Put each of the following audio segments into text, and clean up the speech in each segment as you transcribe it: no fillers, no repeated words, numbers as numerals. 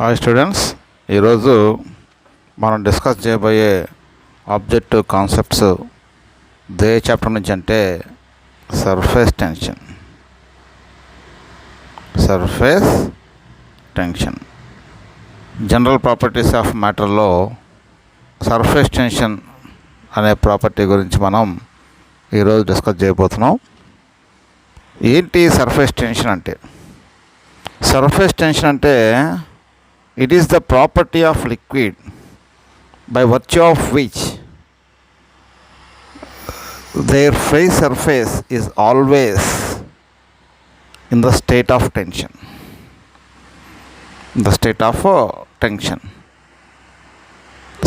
Hi students, ఈరోజు మనం discuss చేయబోయే ఆబ్జెక్టివ్ కాన్సెప్ట్స్ దే చాప్టర్ నుంచి అంటే surface tension, general properties of మ్యాటర్లో సర్ఫేస్ టెన్షన్ అనే ప్రాపర్టీ గురించి మనం ఈరోజు డిస్కస్ చేయబోతున్నాం. ఏంటి సర్ఫేస్ టెన్షన్ అంటే? సర్ఫేస్ టెన్షన్ అంటే it is the property of liquid by virtue of which their free surface is always in the state of tension.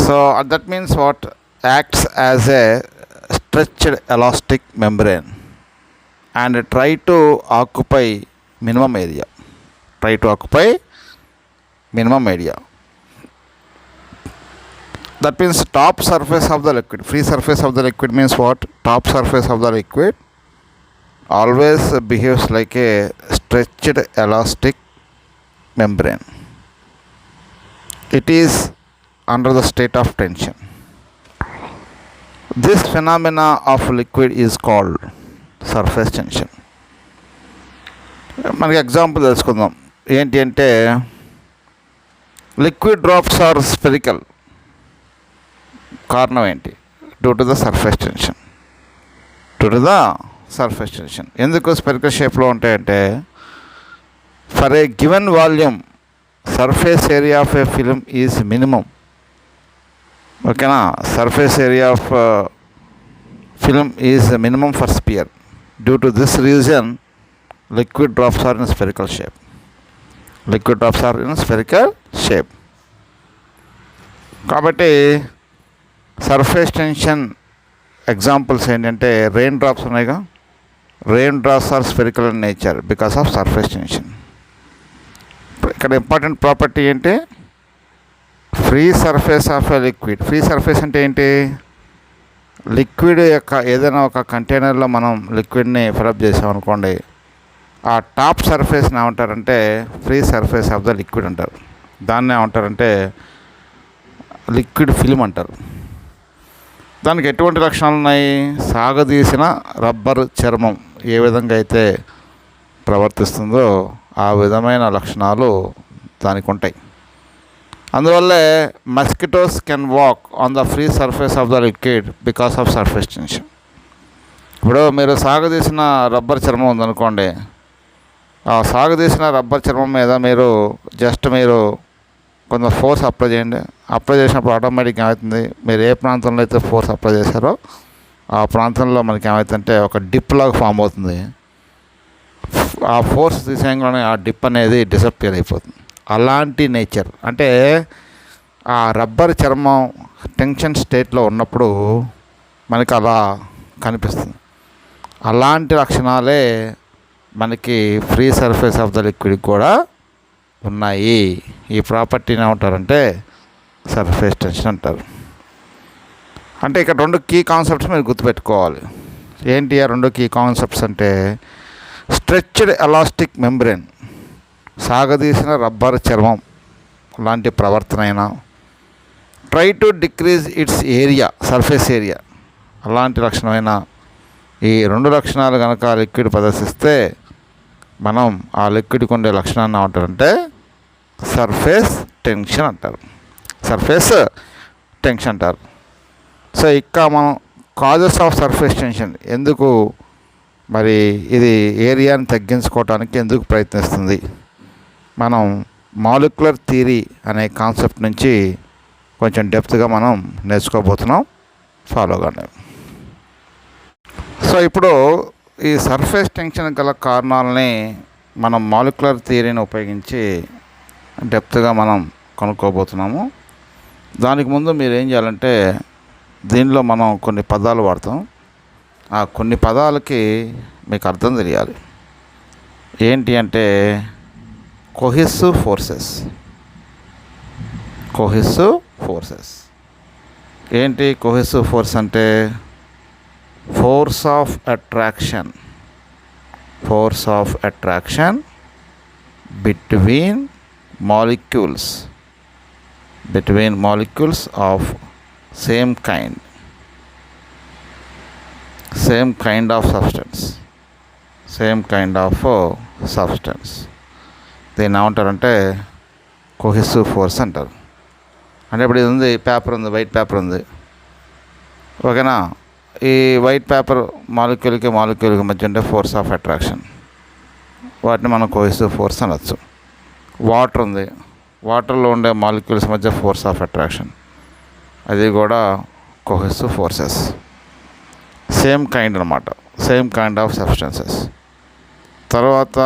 So that means what? Acts as a stretched elastic membrane and try to occupy minimum area. That means top surface of the liquid. Free surface of the liquid means what? Top surface of the liquid always behaves like a stretched elastic membrane. It is under the state of tension. This phenomena of liquid is called surface tension. మనకి example తెలుసుకుందాం. ఏంటి అంటే liquid drops are spherical. కారణం ఏంటి? Due to the surface tension. ఎందుకు spherical షేప్లో ఉంటాయంటే, for a given volume surface area of a film is minimum. ఓకేనా? Surface area of film is minimum for sphere. Due to this reason liquid drops are in spherical shape. కాబట్టి surface tension examples ఏంటంటే rain drops ఉన్నాయిగా. Rain drops are spherical in nature because of surface tension. ఇక్కడ important property ఏంటి? Free surface of a liquid. Free surface అంటే ఏంటి? Liquid యొక్క ఏదైనా ఒక కంటైనర్లో మనం లిక్విడ్ని ఫిలప్ చేసామనుకోండి, ఆ టాప్ సర్ఫేస్ని ఏమంటారంటే free surface of the liquid అంటారు. దాన్ని ఏమంటారంటే లిక్విడ్ ఫిల్మ్ అంటారు. దానికి ఎటువంటి లక్షణాలు ఉన్నాయి? సాగదీసిన రబ్బర్ చర్మం ఏ విధంగా అయితే ప్రవర్తిస్తుందో ఆ విధమైన లక్షణాలు దానికి ఉంటాయి. అందువల్లే mosquitoes can walk on the free surface of the liquid because of surface tension. ఇప్పుడు మీరు సాగదీసిన రబ్బర్ చర్మం ఉందనుకోండి, ఆ సాగదీసిన రబ్బర్ చర్మం మీద మీరు కొంత ఫోర్స్ అప్లై చేయండి. అప్లై చేసినప్పుడు ఆటోమేటిక్గా ఏమవుతుంది? మీరు ఏ ప్రాంతంలో అయితే ఫోర్స్ అప్లై చేశారో ఆ ప్రాంతంలో మనకి ఏమవుతుందంటే ఒక డిప్ లాగా ఫామ్ అవుతుంది. ఆ ఫోర్స్ తీసేయంగానే ఆ డిప్ అనేది డిసప్పియర్ అయిపోతుంది. అలాంటి నేచర్ అంటే ఆ రబ్బర్ చర్మం టెన్షన్ స్టేట్లో ఉన్నప్పుడు మనకి అలా కనిపిస్తుంది. అలాంటి లక్షణాలే మనకి free surface of the liquid కూడా ఉన్నాయి. ఈ ప్రాపర్టీని ఏమంటారంటే సర్ఫేస్ టెన్షన్ అంటారు. అంటే ఇక్కడ రెండు కీ కాన్సెప్ట్స్ మీరు గుర్తుపెట్టుకోవాలి. ఏంటి ఆ రెండు కీ కాన్సెప్ట్స్ అంటే స్ట్రెచ్డ్ ఎలాస్టిక్ మెంబ్రేన్, సాగదీసిన రబ్బర్ చర్మం లాంటి ప్రవర్తన అయినా, try to decrease its area, surface area, అలాంటి లక్షణమైన ఈ రెండు లక్షణాలు కనుక లిక్విడ్ ప్రదర్శిస్తే మనం ఆ లిక్విడ్కి ఉండే లక్షణాన్ని ఏమంటారంటే సర్ఫేస్ టెన్షన్ అంటారు. సో ఇక్కడ మనం కాజెస్ ఆఫ్ సర్ఫేస్ టెన్షన్, ఎందుకు మరి ఇది ఏరియాని తగ్గించుకోవడానికి ఎందుకు ప్రయత్నిస్తుంది, మనం మాలిక్యులర్ థియరీ అనే కాన్సెప్ట్ నుంచి కొంచెం డెప్త్గా మనం నేర్చుకోబోతున్నాం. ఫాలో కండి. సో ఇప్పుడు ఈ సర్ఫేస్ టెన్షన్ గల కారణాలని మనం మాలిక్యులర్ థియరీని ఉపయోగించి డెప్త్గా మనం కనుక్కోబోతున్నాము. దానికి ముందు మీరు ఏం చేయాలంటే, దీనిలో మనం కొన్ని పదాలు వాడతాం. ఆ కొన్ని పదాలకి మీకు అర్థం తెలియాలి. ఏంటి అంటే కొహెసివ్ ఫోర్సెస్. ఏంటి కొహెసివ్ ఫోర్స్ అంటే? Force of attraction between molecules of same kind of substance దీన్ని ఏమంటారంటే కోహెసివ్ ఫోర్స్ అంటారు. అంటే ఇప్పుడు ఇది ఉంది, పేపర్ ఉంది, వైట్ పేపర్ ఉంది, ఓకేనా. ఈ వైట్ పేపర్ మాలిక్యూల్కి మధ్య ఉండే ఫోర్స్ ఆఫ్ అట్రాక్షన్, వాటిని మనం కోహెసివ్ ఫోర్స్ అనొచ్చు. వాటర్ ఉంది, వాటర్లో ఉండే మాలిక్యూల్స్ మధ్య ఫోర్స్ ఆఫ్ అట్రాక్షన్, అది కూడా cohesive forces. Same kind of substances. తర్వాత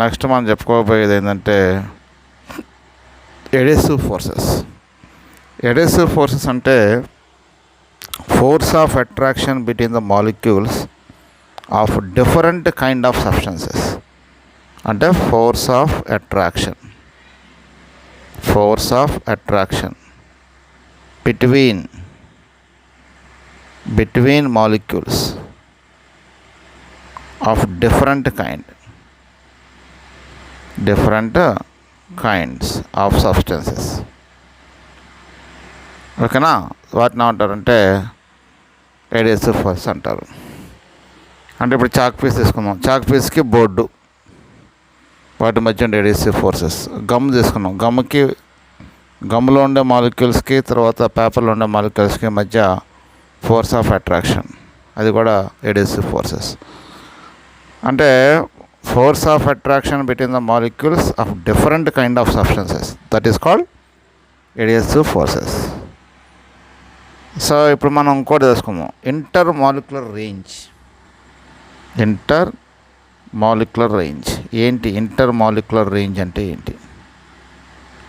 నెక్స్ట్ మనం చెప్పుకోబోయేది ఏంటంటే ఎడెసివ్ ఫోర్సెస్ అంటే force of attraction between the molecules of different kind of substances. అంటే force of attraction between molecules of different kinds of substances, ఓకేనా. వాటిని ఏమంటారంటే ఎడెసివ్ ఫోర్స్ అంటారు. అంటే ఇప్పుడు చాక్ పీస్ తీసుకున్నాం, చాక్ పీస్కి బోర్డు, వాటి మధ్య ఉండే ఎడెసివ్ ఫోర్సెస్. గమ్ తీసుకున్నాం, గమ్లో ఉండే మాలిక్యూల్స్కి తర్వాత పేపర్లో ఉండే మాలిక్యూల్స్కి మధ్య ఫోర్స్ ఆఫ్ అట్రాక్షన్, అది కూడా ఎడెసివ్ ఫోర్సెస్. అంటే force of attraction between the molecules of different kind of substances, that is called ఎడెసివ్ forces. So ఇప్పుడు మనం ఇంకోటి తెలుసుకుందాం, ఇంటర్ మాలిక్యులర్ రేంజ్. ఏంటి ఇంటర్ మాలిక్యులర్ రేంజ్ అంటే ఏంటి?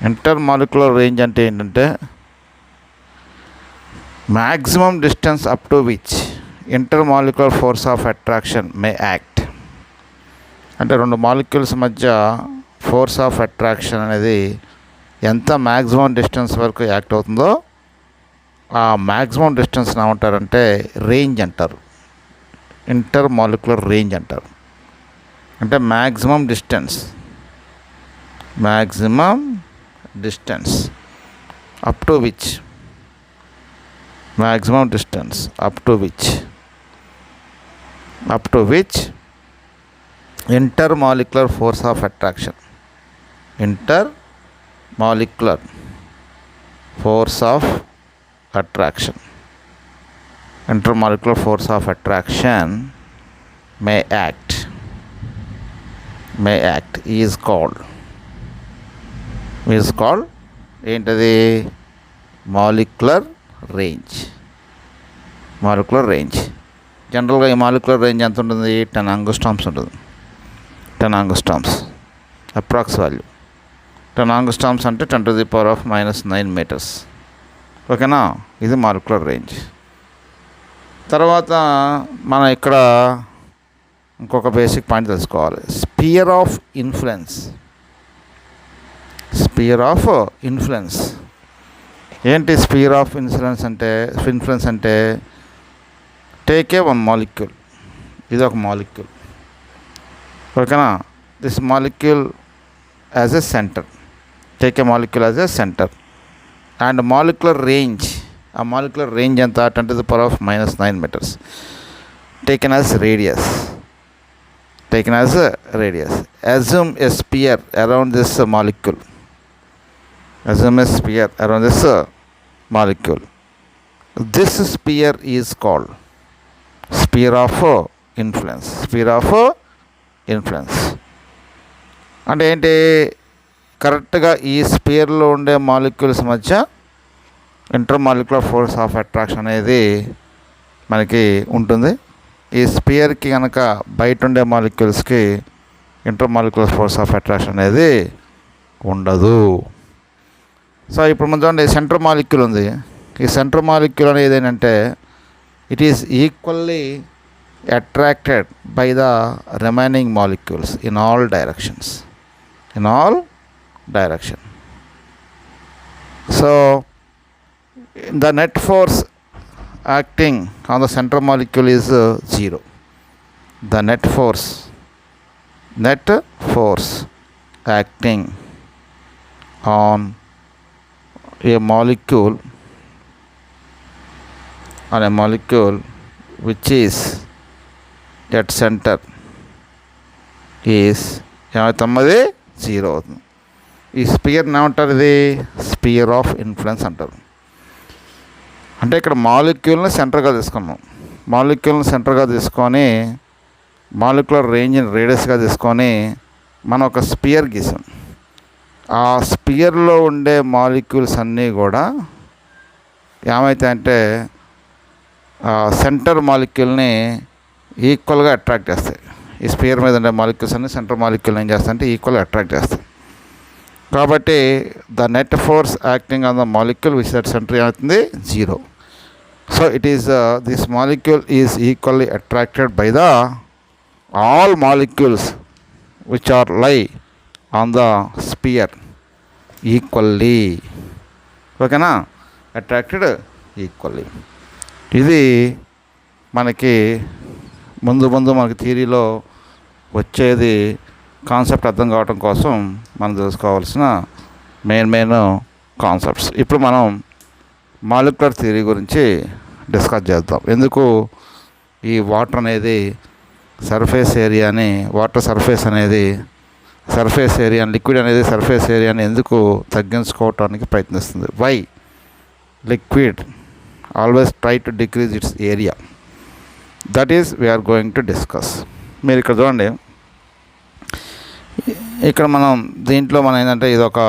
ఇంటర్ మాలిక్యులర్ రేంజ్ అంటే ఏంటంటే maximum distance up to which inter molecular force of attraction May act. అంటే రెండు మాలిక్యూల్స్ మధ్య ఫోర్స్ ఆఫ్ అట్రాక్షన్ అనేది ఎంత మ్యాక్సిమం డిస్టెన్స్ వరకు యాక్ట్ అవుతుందో ఆ మ్యాక్సిమం డిస్టెన్స్ని ఏమంటారంటే రేంజ్ అంటారు, ఇంటర్ మాలిక్యులర్ రేంజ్ అంటారు. అంటే maximum distance up to which intermolecular force of attraction may act is called ఏంటది? Molecular range. జనరల్గా ఈ మాలిక్యులర్ రేంజ్ ఎంత ఉంటుంది? 10 ఆంగ్స్ట్రామ్స్ ఉంటుంది. 10 ఆంగ్స్ట్రామ్స్ అప్రాక్స్ వాల్యూ. 10 ఆంగ్స్ట్రామ్స్ అంటే 10⁻⁻9 మీటర్స్, ఓకేనా. ఇది మాలిక్యులర్ రేంజ్. తర్వాత మనం ఇక్కడ ఇంకొక బేసిక్ పాయింట్ తెలుసుకోవాలి, స్పియర్ ఆఫ్ ఇన్ఫ్లుయెన్స్. ఏంటి స్పియర్ ఆఫ్ ఇన్ఫ్లుయెన్స్ అంటే టేక్ ఏ వన్ మాలిక్యూల్, ఇది ఒక మాలిక్యూల్, ఓకేనా. This molecule as a centre, take a molecule as a centre and molecular range, ఆ మాలిక్యులర్ రేంజ్ ఎంత? 10⁻⁻9 metres. Taken as radius. Assume a sphere around this molecule. This sphere is called sphere of influence. అంటే ఏంటి? కరెక్ట్గా ఈ స్పియర్లో ఉండే molecules మధ్య intermolecular force of attraction అనేది మనకి ఉంటుంది. ఈ స్పియర్కి కనుక బయట ఉండే మాలిక్యూల్స్కి ఇంటర్మాలిక్యులర్ ఫోర్స్ ఆఫ్ అట్రాక్షన్ అనేది ఉండదు. సో ఇప్పుడు మనం చూడండి, సెంటర్ మాలిక్యూల్ ఉంది. ఈ సెంటర్ మాలిక్యూల్ అనేది ఏంటంటే it is equally attracted by the remaining molecules in all direction. So the net force acting on the central molecule is 0. The net force acting on a molecule which is at center is ఏమవుతుంది, 0 అవుతుంది. ఈ స్పియర్ని ఏమంటారు, ఇది spear of influence అంటారు. అంటే ఇక్కడ మాలిక్యూల్ని సెంటర్గా తీసుకున్నాం. మాలిక్యూల్ని సెంటర్గా తీసుకొని మాలిక్యులర్ రేంజ్ని రేడియస్గా తీసుకొని మనం ఒక స్పియర్ గీసాం. ఆ స్పియర్లో ఉండే మాలిక్యూల్స్ అన్నీ కూడా ఏమవుతాయంటే సెంటర్ మాలిక్యూల్ని ఈక్వల్గా అట్రాక్ట్ చేస్తాయి. ఈ స్పియర్ మీద ఉండే మాలిక్యూల్స్ అన్ని సెంటర్ మాలిక్యూల్ని ఏం చేస్తాయంటే ఈక్వల్గా అట్రాక్ట్ చేస్తాయి. కాబట్టి the net force acting on the molecule which that centre ఏమవుతుంది, 0. So it is this molecule is equally attracted by the all molecules which are lie on the sphere equally. ఓకేనా, attracted equally. ఇది మనకి ముందు మనకి థియరీలో వచ్చేది concept అర్థం కావడం కోసం మనం తెలుసుకోవాల్సిన మెయిన్ కాన్సెప్ట్స్. ఇప్పుడు మనం మాలిక్యులర్ థియరీ గురించి డిస్కస్ చేద్దాం. ఎందుకు ఈ వాటర్ అనేది సర్ఫేస్ ఏరియాని లిక్విడ్ అనేది సర్ఫేస్ ఏరియాని ఎందుకు తగ్గించుకోవటానికి ప్రయత్నిస్తుంది? Why liquid always try to decrease its area? That is we're going to discuss. మీరు ఇక్కడ చూడండి, ఇక్కడ దీంట్లో మనం ఏంటంటే ఇది ఒక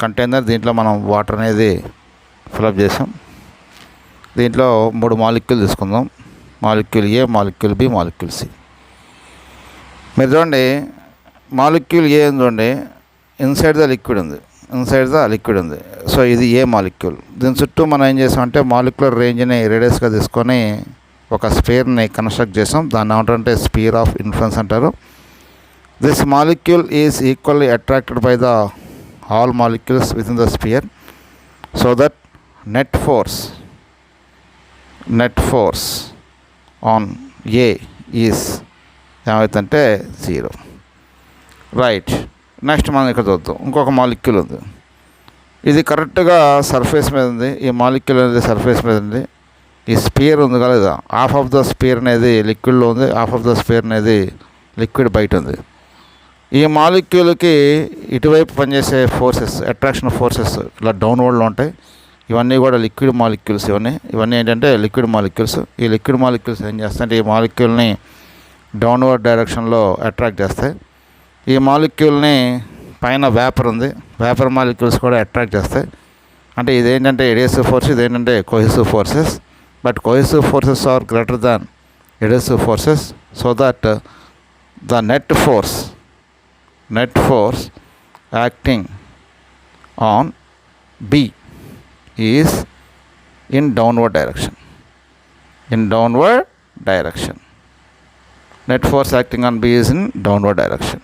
కంటైనర్. దీంట్లో మనం వాటర్ అనేది ఫిలప్ చేసాం. దీంట్లో 3 మాలిక్యూల్ తీసుకుందాం. మాలిక్యూల్ ఏ, మాలిక్యూల్ బి, మాలిక్యూల్ సి. మీరు చూడండి, మాలిక్యూల్ ఏ చూడండి, ఇన్సైడ్ ద లిక్విడ్ ఉంది. సో ఇది ఏ మాలిక్యూల్. దీని చుట్టూ మనం ఏం చేసామంటే మాలిక్యులర్ రేంజ్ని రేడియస్గా తీసుకొని ఒక స్పియర్ని కన్స్ట్రక్ట్ చేసాం. దాన్ని ఏమంటారంటే స్పియర్ ఆఫ్ ఇన్ఫ్లుయెన్స్ అంటారు. This molecule is equally attracted by the all molecules with in the spear so that net force on a is ఏమవుతుందంటే 0. రైట్. నెక్స్ట్ మనం ఇక్కడ చూద్దాం, ఇంకొక మాలిక్యూల్ ఉంది. ఇది కరెక్ట్గా సర్ఫేస్ మీద ఉంది. ఈ మాలిక్యూల్ అనేది సర్ఫేస్ మీద ఉంది. ఈ స్పియర్ ఉంది కదా, హాఫ్ ఆఫ్ ద స్పియర్ అనేది లిక్విడ్లో ఉంది, హాఫ్ ఆఫ్ ద స్పియర్ అనేది లిక్విడ్ బయట ఉంది. ఈ మాలిక్యూల్కి ఇటువైపు పనిచేసే ఫోర్సెస్, అట్రాక్షన్ ఫోర్సెస్ ఇలా డౌన్వర్డ్లో ఉంటాయి. ఇవన్నీ కూడా లిక్విడ్ మాలిక్యూల్స్. ఇవన్నీ ఏంటంటే లిక్విడ్ మాలిక్యూల్స్. ఈ లిక్విడ్ మాలిక్యూల్స్ ఏం చేస్తాయంటే ఈ మాలిక్యూల్ని డౌన్వర్డ్ డైరెక్షన్లో అట్రాక్ట్ చేస్తాయి. ఈ మాలిక్యూల్ని పైన వేపర్ ఉంది, వేపర్ మాలిక్యూల్స్ కూడా అట్రాక్ట్ చేస్తాయి. అంటే ఇదేంటంటే ఎడేసివ్ ఫోర్స్, ఇదేంటంటే cohesive forces. But cohesive forces are greater than adhesive forces. So that the net force acting on B is in downward direction. Net force acting on B is in downward direction.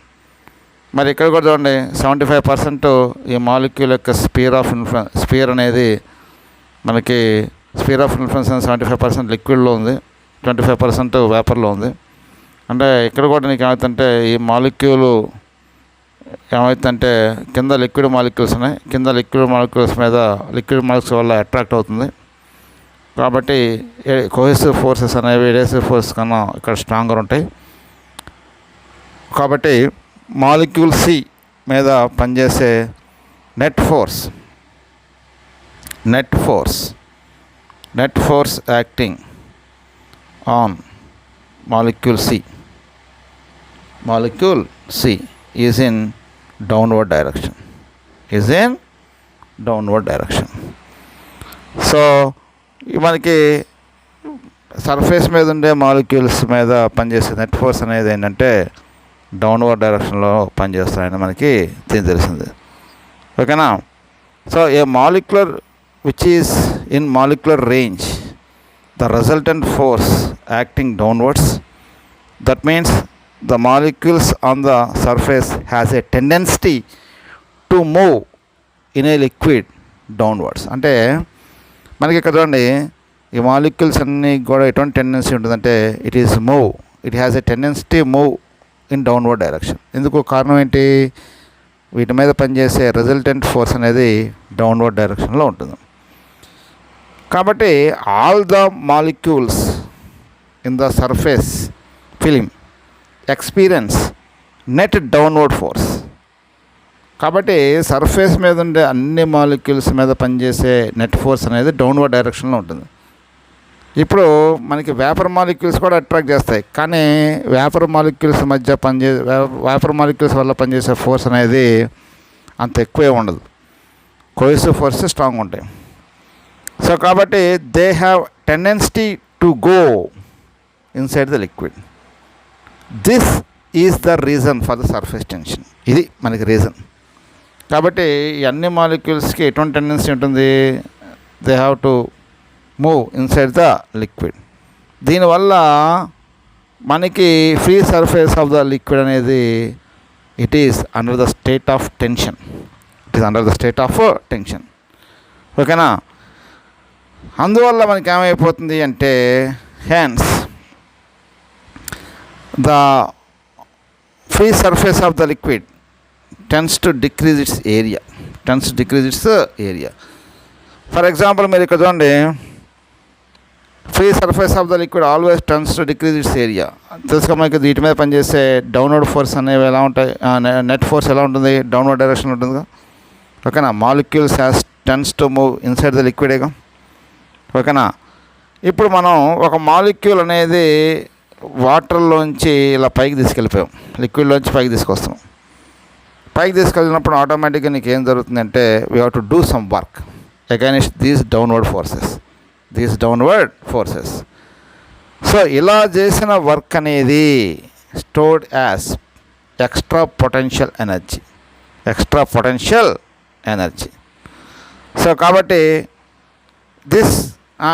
మరి ఇక్కడ కూడా చూడండి, 75% ఈ molecule యొక్క spear అనేది మనకి spear of influence 75% లిక్విడ్లో ఉంది, 25% వేపర్లో ఉంది. అంటే ఇక్కడ కూడా నీకు ఏమవుతుందంటే ఈ మాలిక్యూల్ ఏమవుతుందంటే కింద లిక్విడ్ మాలిక్యూల్స్ ఉన్నాయి, కింద లిక్విడ్ మాలిక్యూల్స్ వల్ల అట్రాక్ట్ అవుతుంది. కాబట్టి కోహెసివ్ ఫోర్సెస్ అనేవి ఎడేసివ్ ఫోర్స్ కన్నా ఇక్కడ స్ట్రాంగర్ ఉంటాయి. కాబట్టి మాలిక్యూల్ సి మీద పనిచేసే net force acting on molecule c is in downward direction. So మనకి సర్ఫేస్ మీద ఉండే మాలిక్యూల్స్ మీద పనిచేసే నెట్ ఫోర్స్ అనేది ఏంటంటే డౌన్వర్డ్ డైరెక్షన్లో పనిచేస్తాయని మనకి తెలిసింది. ఓకేనా. So A molecular which is in molecular range, the resultant force acting downwards, that means the molecules on the surface has a tendency to move in a liquid downwards. అంటే మనకి ఇక్కడ చూడండి, ఈ మాలిక్యూల్స్ అన్నీ కూడా ఎటువంటి టెండెన్సీ ఉంటుందంటే it has a tendency to move in downward direction. ఎందుకు కారణం ఏంటి? వీటి మీద పనిచేసే రిజల్టెంట్ ఫోర్స్ అనేది డౌన్వర్డ్ డైరెక్షన్లో ఉంటుంది. కాబట్టి all the molecules in the surface film experience net downward force. కాబట్టి సర్ఫేస్ మీద ఉండే అన్ని మాలిక్యూల్స్ మీద పనిచేసే నెట్ ఫోర్స్ అనేది డౌన్వర్డ్ డైరెక్షన్లో ఉంటుంది. ఇప్పుడు మనకి వేపర్ మాలిక్యూల్స్ కూడా అట్రాక్ట్ చేస్తాయి, కానీ వేపర్ మాలిక్యూల్స్ మధ్య వేపర్ మాలిక్యూల్స్ వల్ల పనిచేసే ఫోర్స్ అనేది అంత ఎక్కువే ఉండదు. కోహెసివ్ ఫోర్స్ స్ట్రాంగ్ ఉంటాయి. సో కాబట్టి they have tendency to go inside the liquid. This is the reason for the surface tension. ఇది మనకి రీజన్. కాబట్టి ఈ అన్ని మాలిక్యూల్స్కి ఎటువంటి టెండెన్సీ ఉంటుంది? They have to move inside the liquid. దీనివల్ల మనకి free surface of the liquid అనేది it is under the state of tension. It is under the state of tension. ఓకేనా? అందువల్ల మనకి ఏమైపోతుంది అంటే hence the free surface of the liquid tends to decrease its area. For example, మీరు ఇక్కడ చూడండి, free surface of the liquid always tends to decrease its area. తెలుసుకో మనకి వీటి మీద పనిచేసే డౌన్వర్డ్ ఫోర్స్ అనేవి ఎలా ఉంటాయి, నెట్ ఫోర్స్ ఎలా ఉంటుంది, డౌన్వర్డ్ డైరెక్షన్ ఉంటుందిగా. ఓకేనా? Molecules tends to move inside the లిక్విడేగా. ఓకేనా? ఇప్పుడు మనం ఒక మాలిక్యూల్ అనేది వాటర్లోంచి ఇలా పైకి తీసుకెళ్ళిపోయాం, లిక్విడ్లోంచి పైకి తీసుకొస్తాం. పైకి తీసుకెళ్ళినప్పుడు ఆటోమేటిక్గా నీకు ఏం జరుగుతుందంటే we have to do some work against these downward forces. So ఇలా చేసిన వర్క్ అనేది stored as extra potential energy. So కాబట్టి దిస్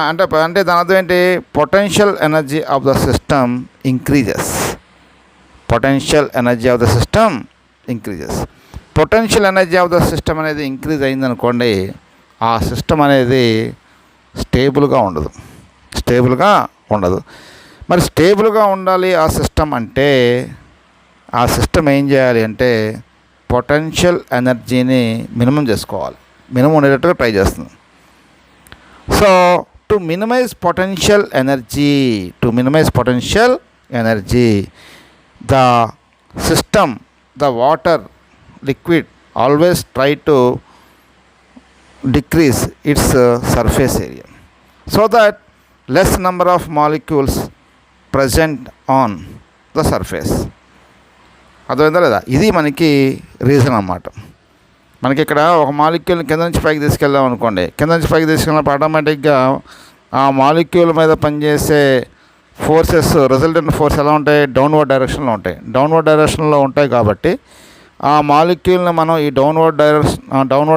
అంటే దాని అర్థం ఏంటి? Potential energy of the system increases. Potential energy of the system అనేది ఇంక్రీజ్ అయిందనుకోండి, ఆ సిస్టమ్ అనేది స్టేబుల్గా ఉండదు. మరి స్టేబుల్గా ఉండాలి ఆ సిస్టమ్ అంటే, ఆ సిస్టమ్ ఏం చేయాలి అంటే పొటెన్షియల్ ఎనర్జీని మినిమం చేసుకోవాలి, మినిమం ఉండేటట్టుగా ట్రై చేస్తుంది. So to minimise potential energy the system, the water liquid always try to decrease its surface area so that less number of molecules present on the surface. అర్థమైందా లేదా? ఇది మనకి reason అన్నమాట. మనకి ఇక్కడ ఒక మాలిక్యూల్ని కింద నుంచి పైకి తీసుకెళ్ళాం అనుకోండి, కింద నుంచి పైకి తీసుకెళ్ళినప్పుడు ఆటోమేటిక్గా ఆ మాలిక్యూల్ మీద పనిచేసే ఫోర్సెస్, రిజల్టెంట్ ఫోర్స్ ఎలా ఉంటాయి? డౌన్వర్డ్ డైరెక్షన్లో ఉంటాయి. కాబట్టి ఆ మాలిక్యూల్ని మనం ఈ డౌన్వర్డ్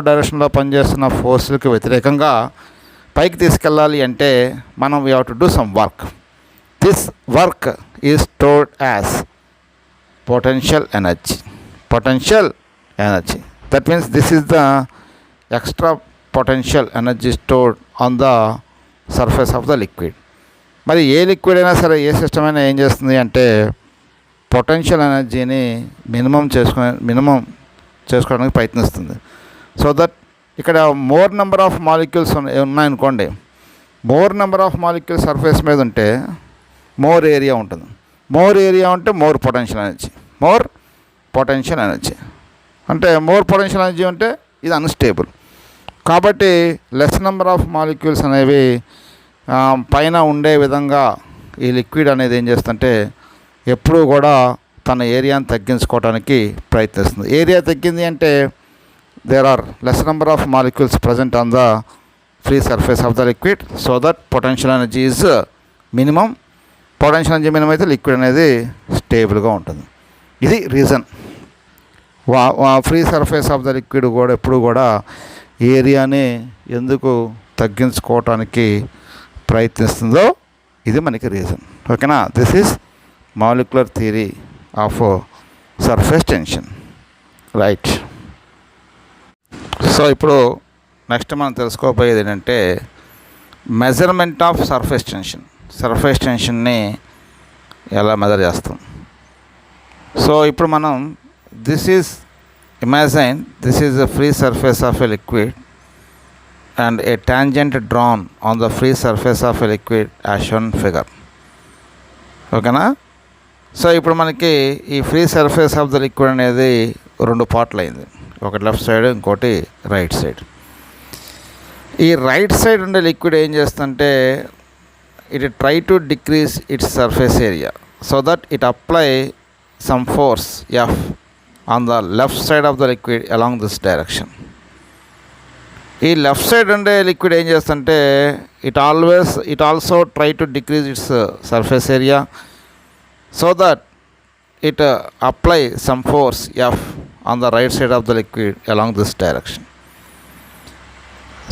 డైరెక్షన్లో పనిచేస్తున్న ఫోర్స్కి వ్యతిరేకంగా పైకి తీసుకెళ్ళాలి అంటే మనం we have to do some work. This work is stored as potential energy. That means this is the extra potential energy stored on the surface of the liquid. మరి ఏ లిక్విడ్ అయినా సరే, ఏ సిస్టమ్ అయినా ఏం చేస్తుంది అంటే పొటెన్షియల్ ఎనర్జీని minimum చేసుకోవడానికి ప్రయత్నిస్తుంది. సో దట్ ఇక్కడ మోర్ నెంబర్ ఆఫ్ మాలిక్యూల్స్ ఉన్నాయనుకోండి, more number of molecules surface మీద ఉంటే మోర్ ఏరియా ఉంటుంది. మోర్ ఏరియా ఉంటే మోర్ పొటెన్షియల్ ఎనర్జీ అంటే మోర్ పొటెన్షియల్ ఎనర్జీ ఉంటే ఇది అన్స్టేబుల్. కాబట్టి లెస్ నెంబర్ ఆఫ్ మాలిక్యూల్స్ అనేవి పైన ఉండే విధంగా ఈ లిక్విడ్ అనేది ఏం చేస్తుంటే ఎప్పుడూ కూడా తన ఏరియాని తగ్గించుకోవడానికి ప్రయత్నిస్తుంది. ఏరియా తగ్గింది అంటే there are less number of molecules present on the free surface of the liquid so that potential energy is minimum. Potential energy minimum అయితే లిక్విడ్ అనేది స్టేబుల్గా ఉంటుంది. ఇది reason. Free surface of the liquid కూడా ఎప్పుడు కూడా ఏరియాని ఎందుకు తగ్గించుకోవటానికి ప్రయత్నిస్తుందో ఇది మనకి రీజన్. ఓకేనా? This is molecular theory of surface tension. Right. So ఇప్పుడు నెక్స్ట్ మనం తెలుసుకోబోయేది ఏంటంటే మెజర్మెంట్ ఆఫ్ సర్ఫేస్ టెన్షన్ని ఎలా మెజర్ చేస్తాం. సో ఇప్పుడు మనం this is imagine this is a free surface of a liquid and a tangent drawn on the free surface of a liquid as shown figure. ఓకేనా? So ఇప్పుడు మనకి ఈ free surface of the liquid అనేది రెండు పార్ట్లు అయింది, ఒకటి left side ఇంకోటి right side. ఈ రైట్ సైడ్ ఉండే లిక్విడ్ ఏం చేస్తుందంటే it try to decrease it's surface area so that it apply some force F on the left side of the liquid along this direction. ఈ left side ఉండే liquid ఏం చేస్తుంటే it also try to decrease it's surface area so that it apply some force F on the right side of the liquid along this direction.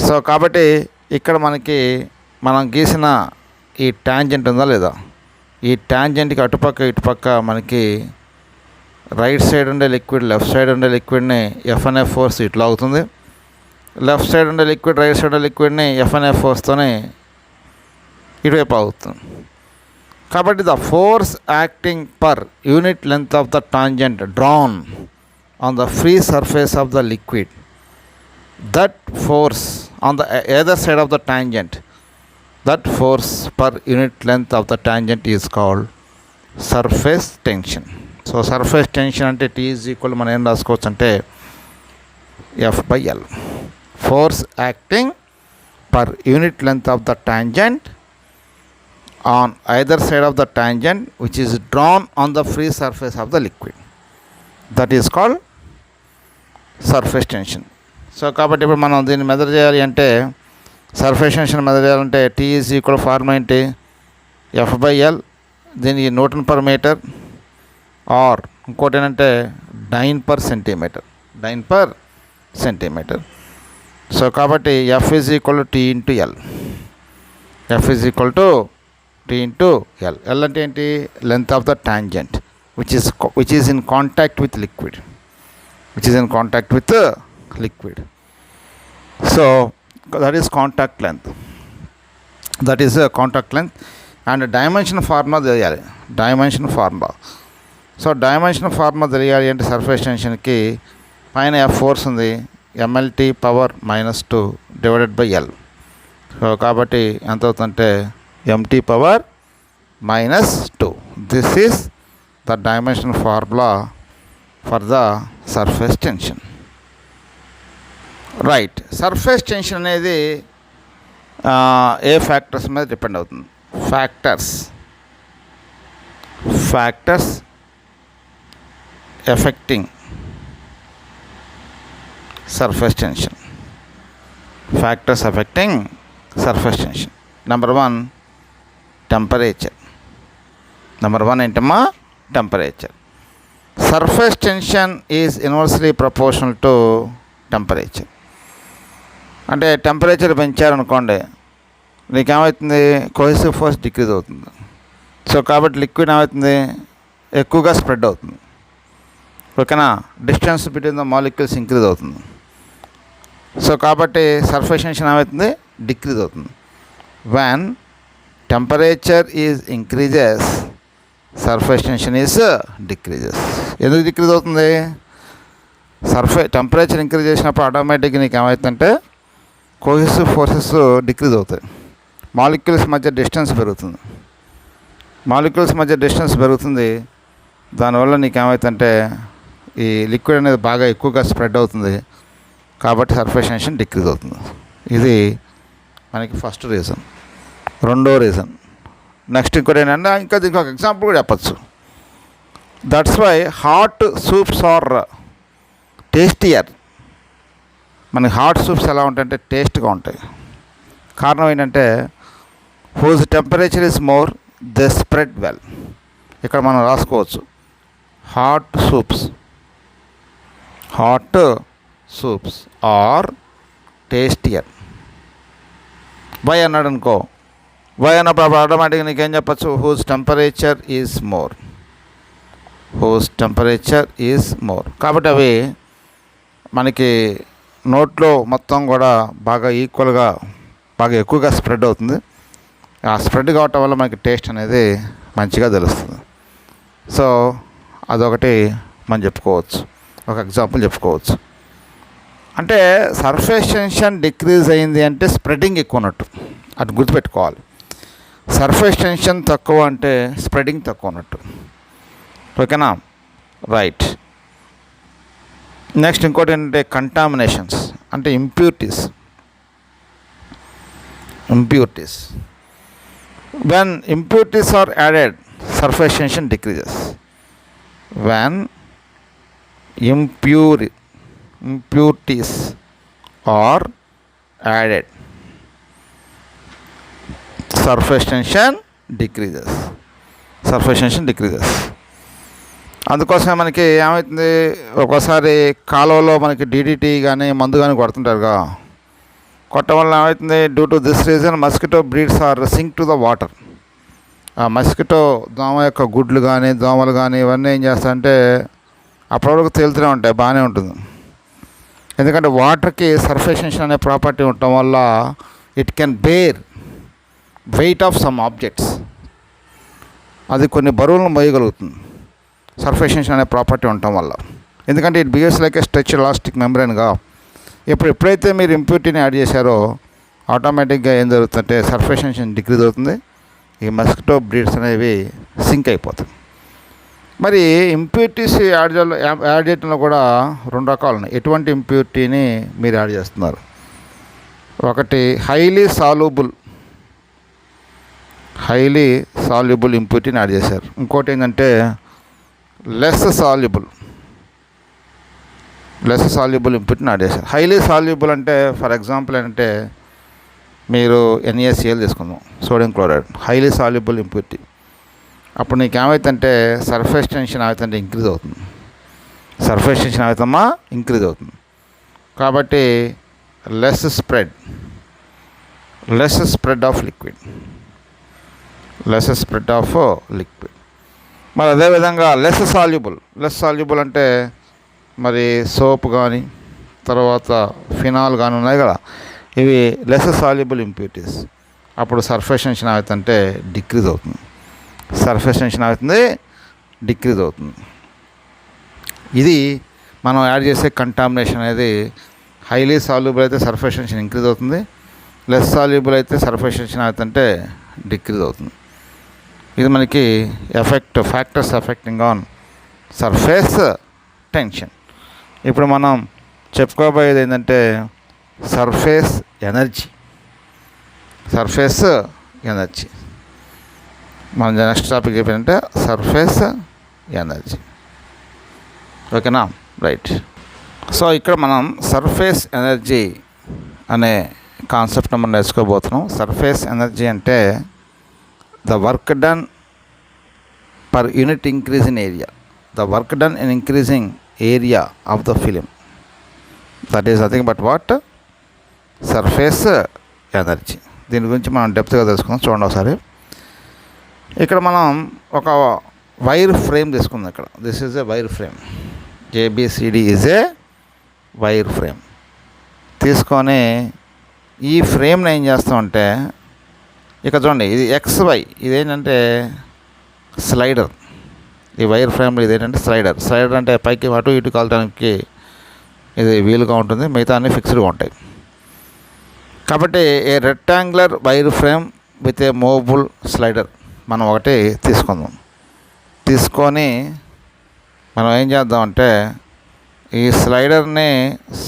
So కాబట్టి ఇక్కడ మనకి మనం గీసిన ఈ ట్యాంజెంట్ ఉందా లేదా, ఈ ట్యాంజెంట్కి అటుపక్క ఇటుపక్క మనకి రైట్ సైడ్ ఉండే లిక్విడ్ లెఫ్ట్ సైడ్ ఉండే లిక్విడ్ని ఎఫ్ అనే ఫోర్స్ ఇట్లా అవుతుంది, లెఫ్ట్ సైడ్ ఉండే లిక్విడ్ రైట్ సైడ్ ఉండే లిక్విడ్ని ఎఫ్ అనే ఫోర్స్తోనే ఇటువైపు అవుతుంది. కాబట్టి the force acting per unit length of the tangent drawn on the free surface of the liquid, that force on the either side of the tangent, that force per unit length of the tangent is called surface tension. So surface tension అంటే T is equal మనం ఏం రాసుకోవచ్చు అంటే F/L, force acting per unit length of the tangent on either side of the tangent which is drawn on the free surface of the liquid, that is called surface tension. So కాబట్టి ఇప్పుడు మనం దీన్ని measure చేయాలి అంటే surface tension measure చేయాలంటే T is equal formula ఏంటి F/L, దీనికి Newton per metre are ఇంకోటి ఏంటంటే డైన్ పర్ సెంటీమీటర్. సో కాబట్టి F is equal to T into L, F is equal to T into L. L అంటే ఏంటి, length of the tangent which is in contact with liquid, so that is contact length, and dimension formula తెలియాలి, so dimension formula తెలియాలి అంటే surface టెన్షన్కి పైన F force ఉంది, MLT power -2 divided by L. So కాబట్టి ఎంత అవుతుందంటే MT power -2. This is the dimension formula for the surface tension. Right, surface tension అనేది ఏ ఫ్యాక్టర్స్ మీద డిపెండ్ అవుతుంది? Factors affecting surface tension. Number 1 temperature. ఏంటమ్మా? Temperature. Surface tension is inversely proportional to temperature. అంటే temperature పెంచారనుకోండి నీకేమవుతుంది, cohesive force decrease అవుతుంది. So కాబట్టి లిక్విడ్ ఏమవుతుంది, ఎక్కువగా స్ప్రెడ్ అవుతుంది. ఓకేనా? Distance between the molecules increase అవుతుంది. సో కాబట్టి సర్ఫేస్ టెన్షన్ ఏమవుతుంది, డిక్రీజ్ అవుతుంది. when temperature is increases, surface tension is decreases. ఎందుకు డిక్రీజ్ అవుతుంది? టెంపరేచర్ ఇంక్రీజ్ చేసినప్పుడు ఆటోమేటిక్గా నీకు ఏమవుతుందంటే కోహెసివ్ ఫోర్సెస్ డిక్రీజ్ అవుతాయి, మాలిక్యూల్స్ మధ్య డిస్టెన్స్ పెరుగుతుంది. దానివల్ల నీకు ఏమవుతుందంటే ఈ లిక్విడ్ అనేది బాగా ఎక్కువగా స్ప్రెడ్ అవుతుంది, కాబట్టి సర్ఫేస్ టెన్షన్ డిక్రీజ్ అవుతుంది. ఇది మనకి ఫస్ట్ రీజన్. రెండో రీజన్ నెక్స్ట్ ఇంకోటి ఏంటంటే, ఇంకా దీనికి ఒక ఎగ్జాంపుల్ కూడా చెప్పచ్చు. That's why hot soups are tastier. మనకి హాట్ సూప్స్ ఎలా ఉంటాయంటే టేస్ట్గా ఉంటాయి. కారణం ఏంటంటే whose temperature is more they spread well. ఇక్కడ మనం రాసుకోవచ్చు hot soups are tastier. Why అన్నాడు అనుకో, వై అన్నప్పుడు ఆటోమేటిక్గా నీకేం చెప్పచ్చు, హూజ్ టెంపరేచర్ ఈజ్ మోర్. కాబట్టి అవి మనకి నోట్లో మొత్తం కూడా బాగా ఈక్వల్గా బాగా ఎక్కువగా స్ప్రెడ్ అవుతుంది. ఆ స్ప్రెడ్ కావటం వల్ల మనకి టేస్ట్ అనేది మంచిగా తెలుస్తుంది. సో అదొకటి మనం చెప్పుకోవచ్చు. ఒక ఎగ్జాంపుల్ చెప్పుకోవచ్చు. అంటే సర్ఫేస్ టెన్షన్ డిక్రీజ్ అయింది అంటే స్ప్రెడింగ్ ఎక్కువ ఉన్నట్టు, అది గుర్తుపెట్టుకోవాలి. సర్ఫేస్ టెన్షన్ తక్కువ అంటే స్ప్రెడింగ్ తక్కువ ఉన్నట్టు. ఓకేనా? రైట్. నెక్స్ట్ ఇంకోటి ఏంటంటే కంటామినేషన్స్, అంటే impurities. When impurities are added, surface tension decreases. When impurities are added, surface tension decreases. అందుకోసమే మనకి ఏమవుతుంది, ఒకసారి కాలువలో మనకి DDT కానీ మందు కానీ కొడుతుంటారుగా, కొట్టడం వల్ల ఏమవుతుంది, due to this reason mosquito breeds are sink to the water. ఆ మస్కిటో దోమ యొక్క గుడ్లు కానీ దోమలు కానీ ఇవన్నీ ఏం చేస్తాయంటే అప్పటివరకు తేలుతూనే ఉంటాయి, బాగానే ఉంటుంది. ఎందుకంటే వాటర్కి సర్ఫేస్ టెన్షన్ అనే ప్రాపర్టీ ఉండటం వల్ల it can bear weight of some objects, అది కొన్ని బరువులను మోయగలుగుతుంది సర్ఫేస్ టెన్షన్ అనే ప్రాపర్టీ ఉండటం వల్ల. ఎందుకంటే it behaves like a stretch elastic మెంబ్రేన్గా. ఎప్పుడైతే మీరు ఇంప్యూరిటీని యాడ్ చేశారో ఆటోమేటిక్గా ఏం జరుగుతుందంటే సర్ఫేస్ టెన్షన్ డిక్రీజ్ అవుతుంది, ఈ మస్కిటో బ్రీడ్స్ అనేవి సింక్ అయిపోతాయి. మరి ఇంప్యూరిటీస్ యాడ్ చేయడంలో కూడా 2 రకాలు ఉన్నాయి. ఎటువంటి ఇంప్యూరిటీని మీరు యాడ్ చేస్తున్నారు? ఒకటి హైలీ సాల్యుబుల్ ఇంప్యూరిటీని యాడ్ చేశారు. ఇంకోటి ఏంటంటే లెస్ సాల్యుబుల్ ఇంప్యూరిటీని యాడ్ చేశారు. హైలీ సాల్యుబుల్ అంటే ఫర్ ఎగ్జాంపుల్ ఏంటంటే మీరు NaCl తీసుకుందాం, sodium chloride, highly soluble impurity. అప్పుడు నీకు ఏమవుతుందంటే సర్ఫేస్ టెన్షన్ ఏమవుతుందంటే ఇంక్రీజ్ అవుతుంది. కాబట్టి లెస్ స్ప్రెడ్ ఆఫ్ లిక్విడ్. మరి అదేవిధంగా లెస్ సాల్యుబుల్ అంటే మరి సోప్ కానీ తర్వాత ఫినాల్ కానీ ఉన్నాయి కదా, ఇవి లెస్ సాల్యుబుల్ ఇంప్యూరిటీస్. అప్పుడు సర్ఫేస్ టెన్షన్ అవుతుందంటే డిక్రీజ్ అవుతుంది. ఇది మనం యాడ్ చేసే కంటామినేషన్ అనేది. హైలీ సాల్యుబుల్ అయితే సర్ఫేస్ టెన్షన్ ఇంక్రీజ్ అవుతుంది, లెస్ సాల్యుబుల్ అయితే సర్ఫేస్ టెన్షన్ అవుతుందంటే డిక్రీజ్ అవుతుంది. ఇది మనకి factors effecting on surface tension. ఇప్పుడు మనం చెప్పుకోబోయేది ఏంటంటే సర్ఫేస్ ఎనర్జీ. మనం నెక్స్ట్ టాపిక్ ఏంటంటే సర్ఫేస్ ఎనర్జీ. ఓకేనా? రైట్. సో ఇక్కడ మనం సర్ఫేస్ ఎనర్జీ అనే కాన్సెప్ట్ మనం నేర్చుకోబోతున్నాం. సర్ఫేస్ ఎనర్జీ అంటే the work done per unit increase in area, increasing area of the film. That is nothing but what? Surface energy. దీని గురించి మనం డెప్త్గా తెలుసుకుందాం. చూడండి ఒకసారి. ఇక్కడ మనం ఒక వైర్ ఫ్రేమ్ తీసుకుందాం. ఇక్కడ this is a wire frame. ABCD is a wire frame. తీసుకొని ఈ ఫ్రేమ్ని ఏం చేస్తామంటే, ఇక్కడ చూడండి, ఇది XY, ఇదేంటంటే స్లైడర్. ఈ వైర్ ఫ్రేమ్లో ఇదేంటంటే స్లైడర్ అంటే పైకి అటు ఇటు కాలటానికి ఇది వీలుగా ఉంటుంది, మిగతా అన్నీ ఫిక్స్డ్గా ఉంటాయి. కాబట్టి a rectangular wire frame with a movable slider మనం ఒకటి తీసుకుందాం. తీసుకొని మనం ఏం చేద్దామంటే ఈ స్లైడర్ని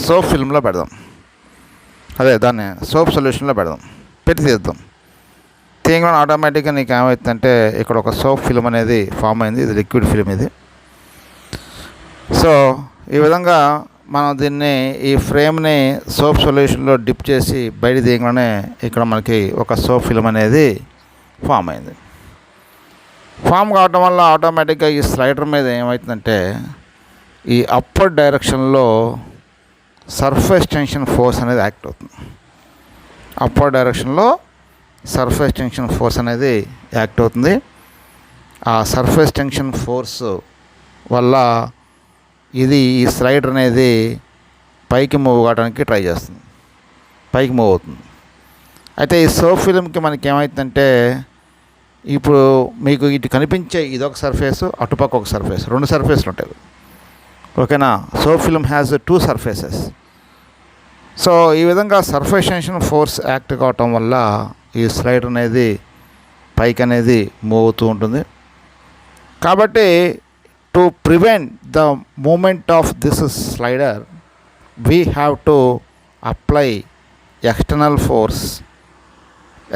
సోప్ ఫిల్మ్లో పెడదాం. దాన్ని సోప్ సొల్యూషన్లో పెట్టి తీద్దాం. తీయగానే ఆటోమేటిక్గా నీకు ఏమవుతుందంటే ఇక్కడ ఒక సోప్ ఫిల్మ్ అనేది ఫామ్ అయింది. ఇది లిక్విడ్ ఫిల్మ్ ఇది. సో ఈ విధంగా మనం దీన్ని ఈ ఫ్రేమ్ని సోప్ సొల్యూషన్లో డిప్ చేసి బయట తీయగానే ఇక్కడ మనకి ఒక సోప్ ఫిల్మ్ అనేది ఫామ్ అయింది. ఫామ్ కావటం వల్ల ఆటోమేటిక్గా ఈ స్లైడర్ మీద ఏమవుతుందంటే ఈ అప్పర్ డైరెక్షన్లో సర్ఫేస్ టెన్షన్ ఫోర్స్ అనేది యాక్ట్ అవుతుంది. అప్పర్ డైరెక్షన్లో సర్ఫేస్ టెన్షన్ ఫోర్స్ అనేది యాక్ట్ అవుతుంది. ఆ సర్ఫేస్ టెన్షన్ ఫోర్స్ వల్ల ఈ స్లైడర్ అనేది పైకి మూవ్ కావడానికి ట్రై చేస్తుంది, పైకి మూవ్ అవుతుంది. అయితే ఈ సోప్ ఫిల్మ్కి మనకి ఏమవుతుందంటే ఇప్పుడు మీకు ఇటు కనిపించే ఇదొక సర్ఫేసు, అటుపక్క ఒక సర్ఫేస్, 2 సర్ఫేస్లు ఉంటాయి. ఓకేనా. So film has 2 surfaces. So ఈ విధంగా సర్ఫేస్ టెన్షన్ ఫోర్స్ యాక్ట్ కావటం వల్ల ఈ స్లైడర్ అనేది పైకి అనేది మూవ్ అవుతూ ఉంటుంది. కాబట్టి to prevent the movement of this slider we have to apply external force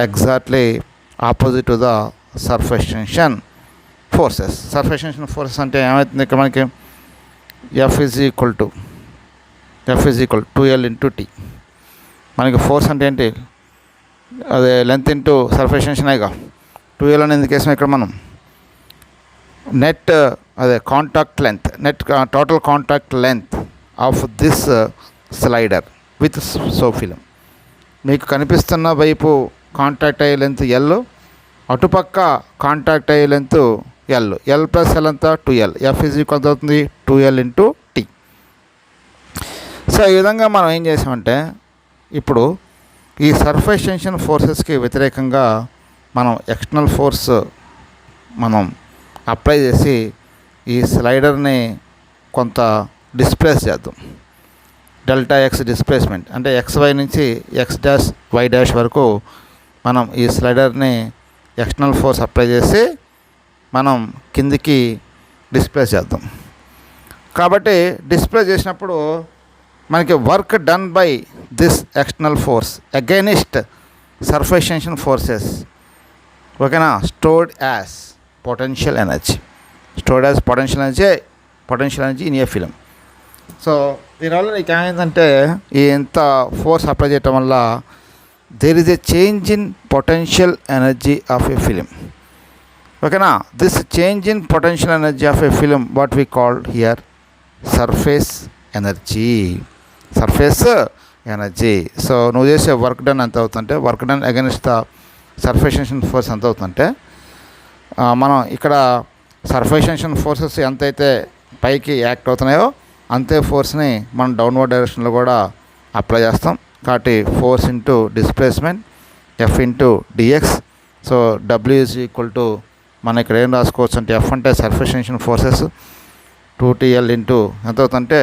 exactly opposite to the surface tension forces. Surface tension forces అంటే ఏమవుతుంది ఇక్కడ మనకి F is equal to 2L into T. మనకి force అంటే ఏంటి, అదే length into surface tension అయ్యగా 2L అనేది ఎందుకు వేసాం ఇక్కడ మనం. నెట్ అదే contact length, net total contact length of this slider with soap film. మీకు కనిపిస్తున్న వైపు కాంటాక్ట్ అయ్యే లెంత్ L, అటుపక్క కాంటాక్ట్ అయ్యే లెంత్ L ప్లస్ L అంతా 2L. F ఈజ్ ఈక్వల్ అవుతుంది 2L ఇంటూ T. సో ఈ విధంగా మనం ఏం చేసామంటే ఇప్పుడు ఈ సర్ఫేస్ టెన్షన్ ఫోర్సెస్కి వ్యతిరేకంగా మనం ఎక్స్టర్నల్ ఫోర్స్ మనం అప్లై చేసి ఈ స్లైడర్ని కొంత డిస్ప్లేస్ చేద్దాం. డెల్టా ఎక్స్ డిస్ప్లేస్మెంట్ అంటే XY నుంచి X', Y' వరకు మనం ఈ స్లైడర్ని ఎక్స్టర్నల్ ఫోర్స్ అప్లై చేసి మనం కిందికి డిస్ప్లేస్ చేద్దాం. కాబట్టి డిస్ప్లేస్ చేసినప్పుడు మనకి work done by this external force against surface tension forces, ఓకేనా, stored as potential energy in a film. So దీనివల్ల నీకు ఏమైందంటే ఈ ఎంత ఫోర్స్ అప్లై చేయటం వల్ల there is a change in potential energy of a film. ఓకేనా. This change in potential energy of a film what we called here surface energy. So నువ్వు చేసే వర్క్ డన్ ఎంత అవుతుంటే, work done against the surface tension force ఎంత అవుతుంటే, మనం ఇక్కడ surface tension forces ఎంతైతే పైకి యాక్ట్ అవుతున్నాయో అంతే ఫోర్స్ని మనం డౌన్వర్డ్ డైరెక్షన్లో కూడా అప్లై చేస్తాం. కాబట్టి force into displacement F into dx. So W is equal to మనం ఇక్కడ ఏం రాసుకోవచ్చు అంటే F అంటే surface tension forces 2TL into ఎంత అవుతుందంటే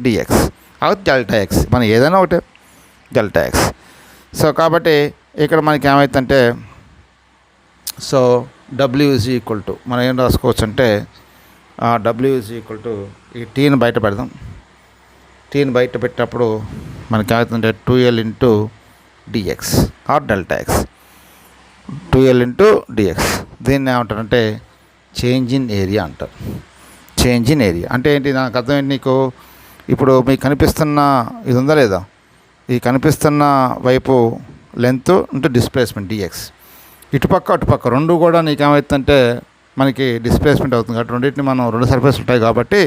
dx అవుతుంది డెల్టా ఎక్స్, మనం ఏదైనా ఒకటే డెల్టా ఎక్స్. సో కాబట్టి ఇక్కడ మనకి ఏమవుతుందంటే so W is equal to మనం ఏం రాసుకోవచ్చు అంటే W ఈజ్ ఈక్వల్ టు ఈ టీని బయట పెడదాం. టీని బయట పెట్టినప్పుడు మనకి ఏమవుతుందంటే 2L into dx or delta x. 2L into dx దీన్ని ఏమంటారంటే చేంజ్ ఇన్ ఏరియా అంటారు. చేంజ్ ఇన్ ఏరియా అంటే ఏంటి, నాకు అర్థం ఏంటి నీకు, ఇప్పుడు మీకు కనిపిస్తున్న ఇది ఉందా లేదా, ఈ కనిపిస్తున్న వైపు లెంత్ ఇంటూ డిస్ప్లేస్మెంట్ dx, ఇటుపక్క అటుపక్క రెండు కూడా నీకు ఏమవుతుందంటే మనకి డిస్ప్లేస్మెంట్ అవుతుంది. కాబట్టి రెండింటిని మనం రెండు సర్ఫేస్ ఉంటాయి కాబట్టి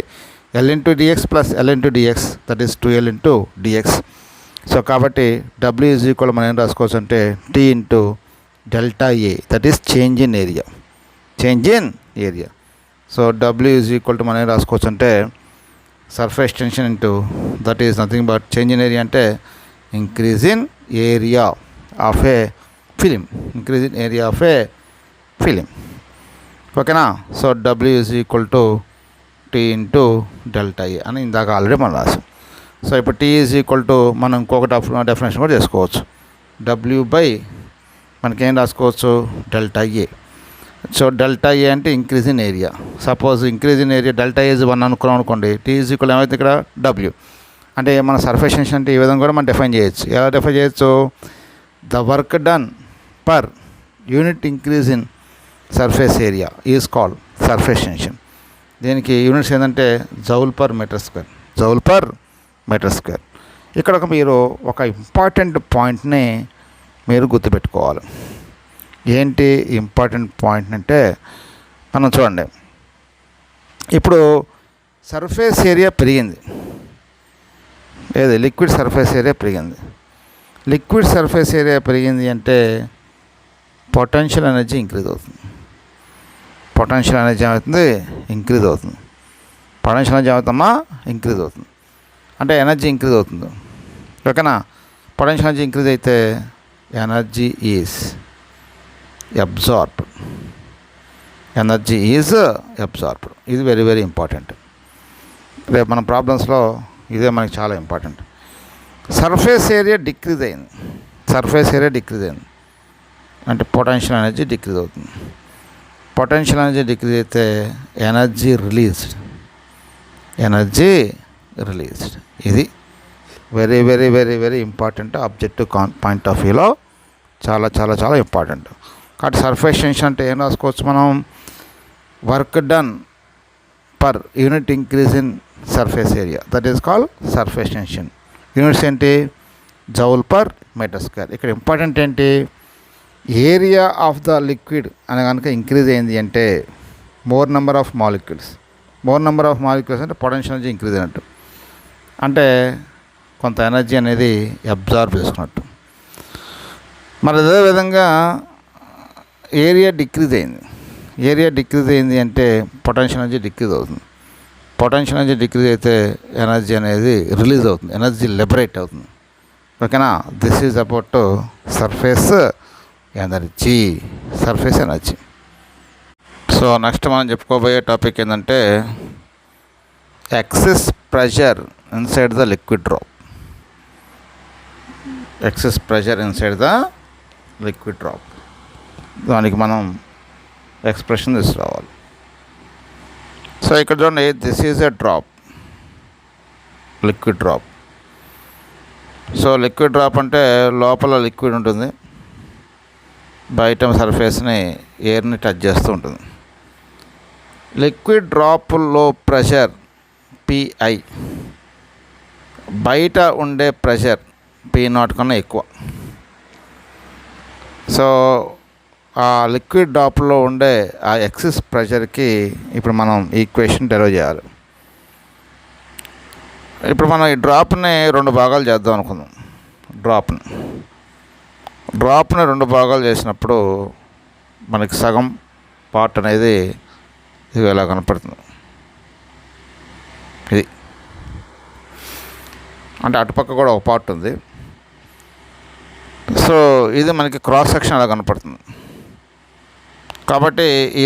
L into dx plus L into dx that is 2L into dx. So కాబట్టి W ఈజ్ ఈక్వల్ మనం ఏం రాసుకోవచ్చు అంటే T into delta A that is change in area. So W is equal to మనం ఏం రాసుకోవచ్చు అంటే surface tension into that is nothing but change in area అంటే increase in area of a film. ఓకేనా. So W is equal to T into delta A అని ఇందాక already మనం రాసాం. సో ఇప్పుడు T ఈజ్ ఈక్వల్ టు మనం ఇంకొక definition కూడా చేసుకోవచ్చు. W బై మనకేం రాసుకోవచ్చు delta A. So delta A అంటే increase in area. Suppose increase in area delta as 1 అనుకున్నాం అనుకోండి, T ఈజ్ ఈక్వల్ ఏమైతే ఇక్కడ W అంటే మన సర్ఫేస్ టెన్షన్ అంటే ఈ విధంగా కూడా మనం డిఫైన్ చేయొచ్చు. ఎలా డిఫైన్ చేయొచ్చు, the work done per unit increase in surface area is called surface tension. దీనికి యూనిట్స్ ఏంటంటే జౌల్ పర్ మీటర్ స్క్వేర్. ఇక్కడ మీరు ఒక ఇంపార్టెంట్ పాయింట్ని మీరు గుర్తుపెట్టుకోవాలి. ఏంటి ఇంపార్టెంట్ పాయింట్ అంటే, మనం చూడండి, ఇప్పుడు సర్ఫేస్ ఏరియా పెరిగింది, లిక్విడ్ సర్ఫేస్ ఏరియా పెరిగింది. లిక్విడ్ సర్ఫేస్ ఏరియా పెరిగింది అంటే పొటెన్షియల్ ఎనర్జీ ఇంక్రీజ్ అవుతుంది. పొటెన్షియల్ ఎనర్జీ ఏమవుతుంది, ఇంక్రీజ్ అవుతుంది. పొటెన్షియల్ ఎనర్జీ ఏమవుతుందమ్మా, ఇంక్రీజ్ అవుతుంది. అంటే ఎనర్జీ ఇంక్రీజ్ అవుతుంది. ఓకేనా. పొటెన్షియల్ ఎనర్జీ ఇంక్రీజ్ అయితే ఎనర్జీ ఈజ్ అబ్జార్బ్డ్. ఇది వెరీ వెరీ ఇంపార్టెంట్. రేపు మన ప్రాబ్లమ్స్లో ఇదే మనకి చాలా ఇంపార్టెంట్. సర్ఫేస్ ఏరియా డిక్రీజ్ అయింది. సర్ఫేస్ ఏరియా డిక్రీజ్ అయింది అంటే పొటెన్షియల్ ఎనర్జీ డిక్రీజ్ అవుతుంది. పొటెన్షియల్ ఎనర్జీ డిక్రీజ్ అయితే ఎనర్జీ రిలీజ్డ్. ఇది very very very very important. Objective point of వ్యూలో చాలా చాలా చాలా ఇంపార్టెంట్. కాబట్టి సర్ఫేస్ టెన్షన్ అంటే ఏం రాసుకోవచ్చు మనం? Work done per unit increase in surface area, that is called surface tension. Units ఏంటి? Joule per metre square. ఇక్కడ ఇంపార్టెంట్ ఏంటి? ఏరియా ఆఫ్ ద లిక్విడ్ అని కనుక ఇంక్రీజ్ అయింది అంటే మోర్ నెంబర్ ఆఫ్ మాలిక్యూల్స్ అంటే పొటెన్షియల్ ఎనర్జీ ఇంక్రీజ్ అయినట్టు, అంటే కొంత ఎనర్జీ అనేది అబ్జార్బ్ చేసుకున్నట్టు. మరి అదేవిధంగా ఏరియా డిక్రీజ్ అయింది అంటే పొటెన్షియల్ ఎనర్జీ డిక్రీజ్ అవుతుంది. పొటెన్షియల్ ఎనర్జీ డిక్రీజ్ అయితే ఎనర్జీ అనేది రిలీజ్ అవుతుంది, ఎనర్జీ లిబరేట్ అవుతుంది. ఓకేనా? This is about surface energy. So next మనం చెప్పుకోబోయే టాపిక్ ఏంటంటే excess pressure inside the liquid drop. దానికి మనం ఎక్స్ప్రెషన్ తీసుకురావాలి. సో ఇక్కడ చూడండి, this is a drop, liquid drop. So liquid drop అంటే లోపల లిక్విడ్ ఉంటుంది, బయట సర్ఫేస్ని ఎయిర్ని టచ్ చేస్తూ ఉంటుంది. లిక్విడ్ డ్రాప్లో ప్రెషర్ పిఐ, బయట ఉండే ప్రెషర్ P0 కన్నా ఎక్కువ. సో ఆ లిక్విడ్ డ్రాప్లో ఉండే ఆ ఎక్సెస్ ప్రెషర్కి ఇప్పుడు మనం ఈక్వేషన్ డెరైవ్ చేయాలి. ఇప్పుడు మనం ఈ డ్రాప్ని 2 భాగాలు చేద్దాం అనుకుందాం. డ్రాప్ని 2 భాగాలు చేసినప్పుడు మనకి సగం పార్ట్ అనేది ఇది ఎలా కనపడుతుంది. ఇది అంటే అటుపక్క కూడా ఒక పార్ట్ ఉంది. సో ఇది మనకి క్రాస్ సెక్షన్ అలా కనపడుతుంది. కాబట్టి ఈ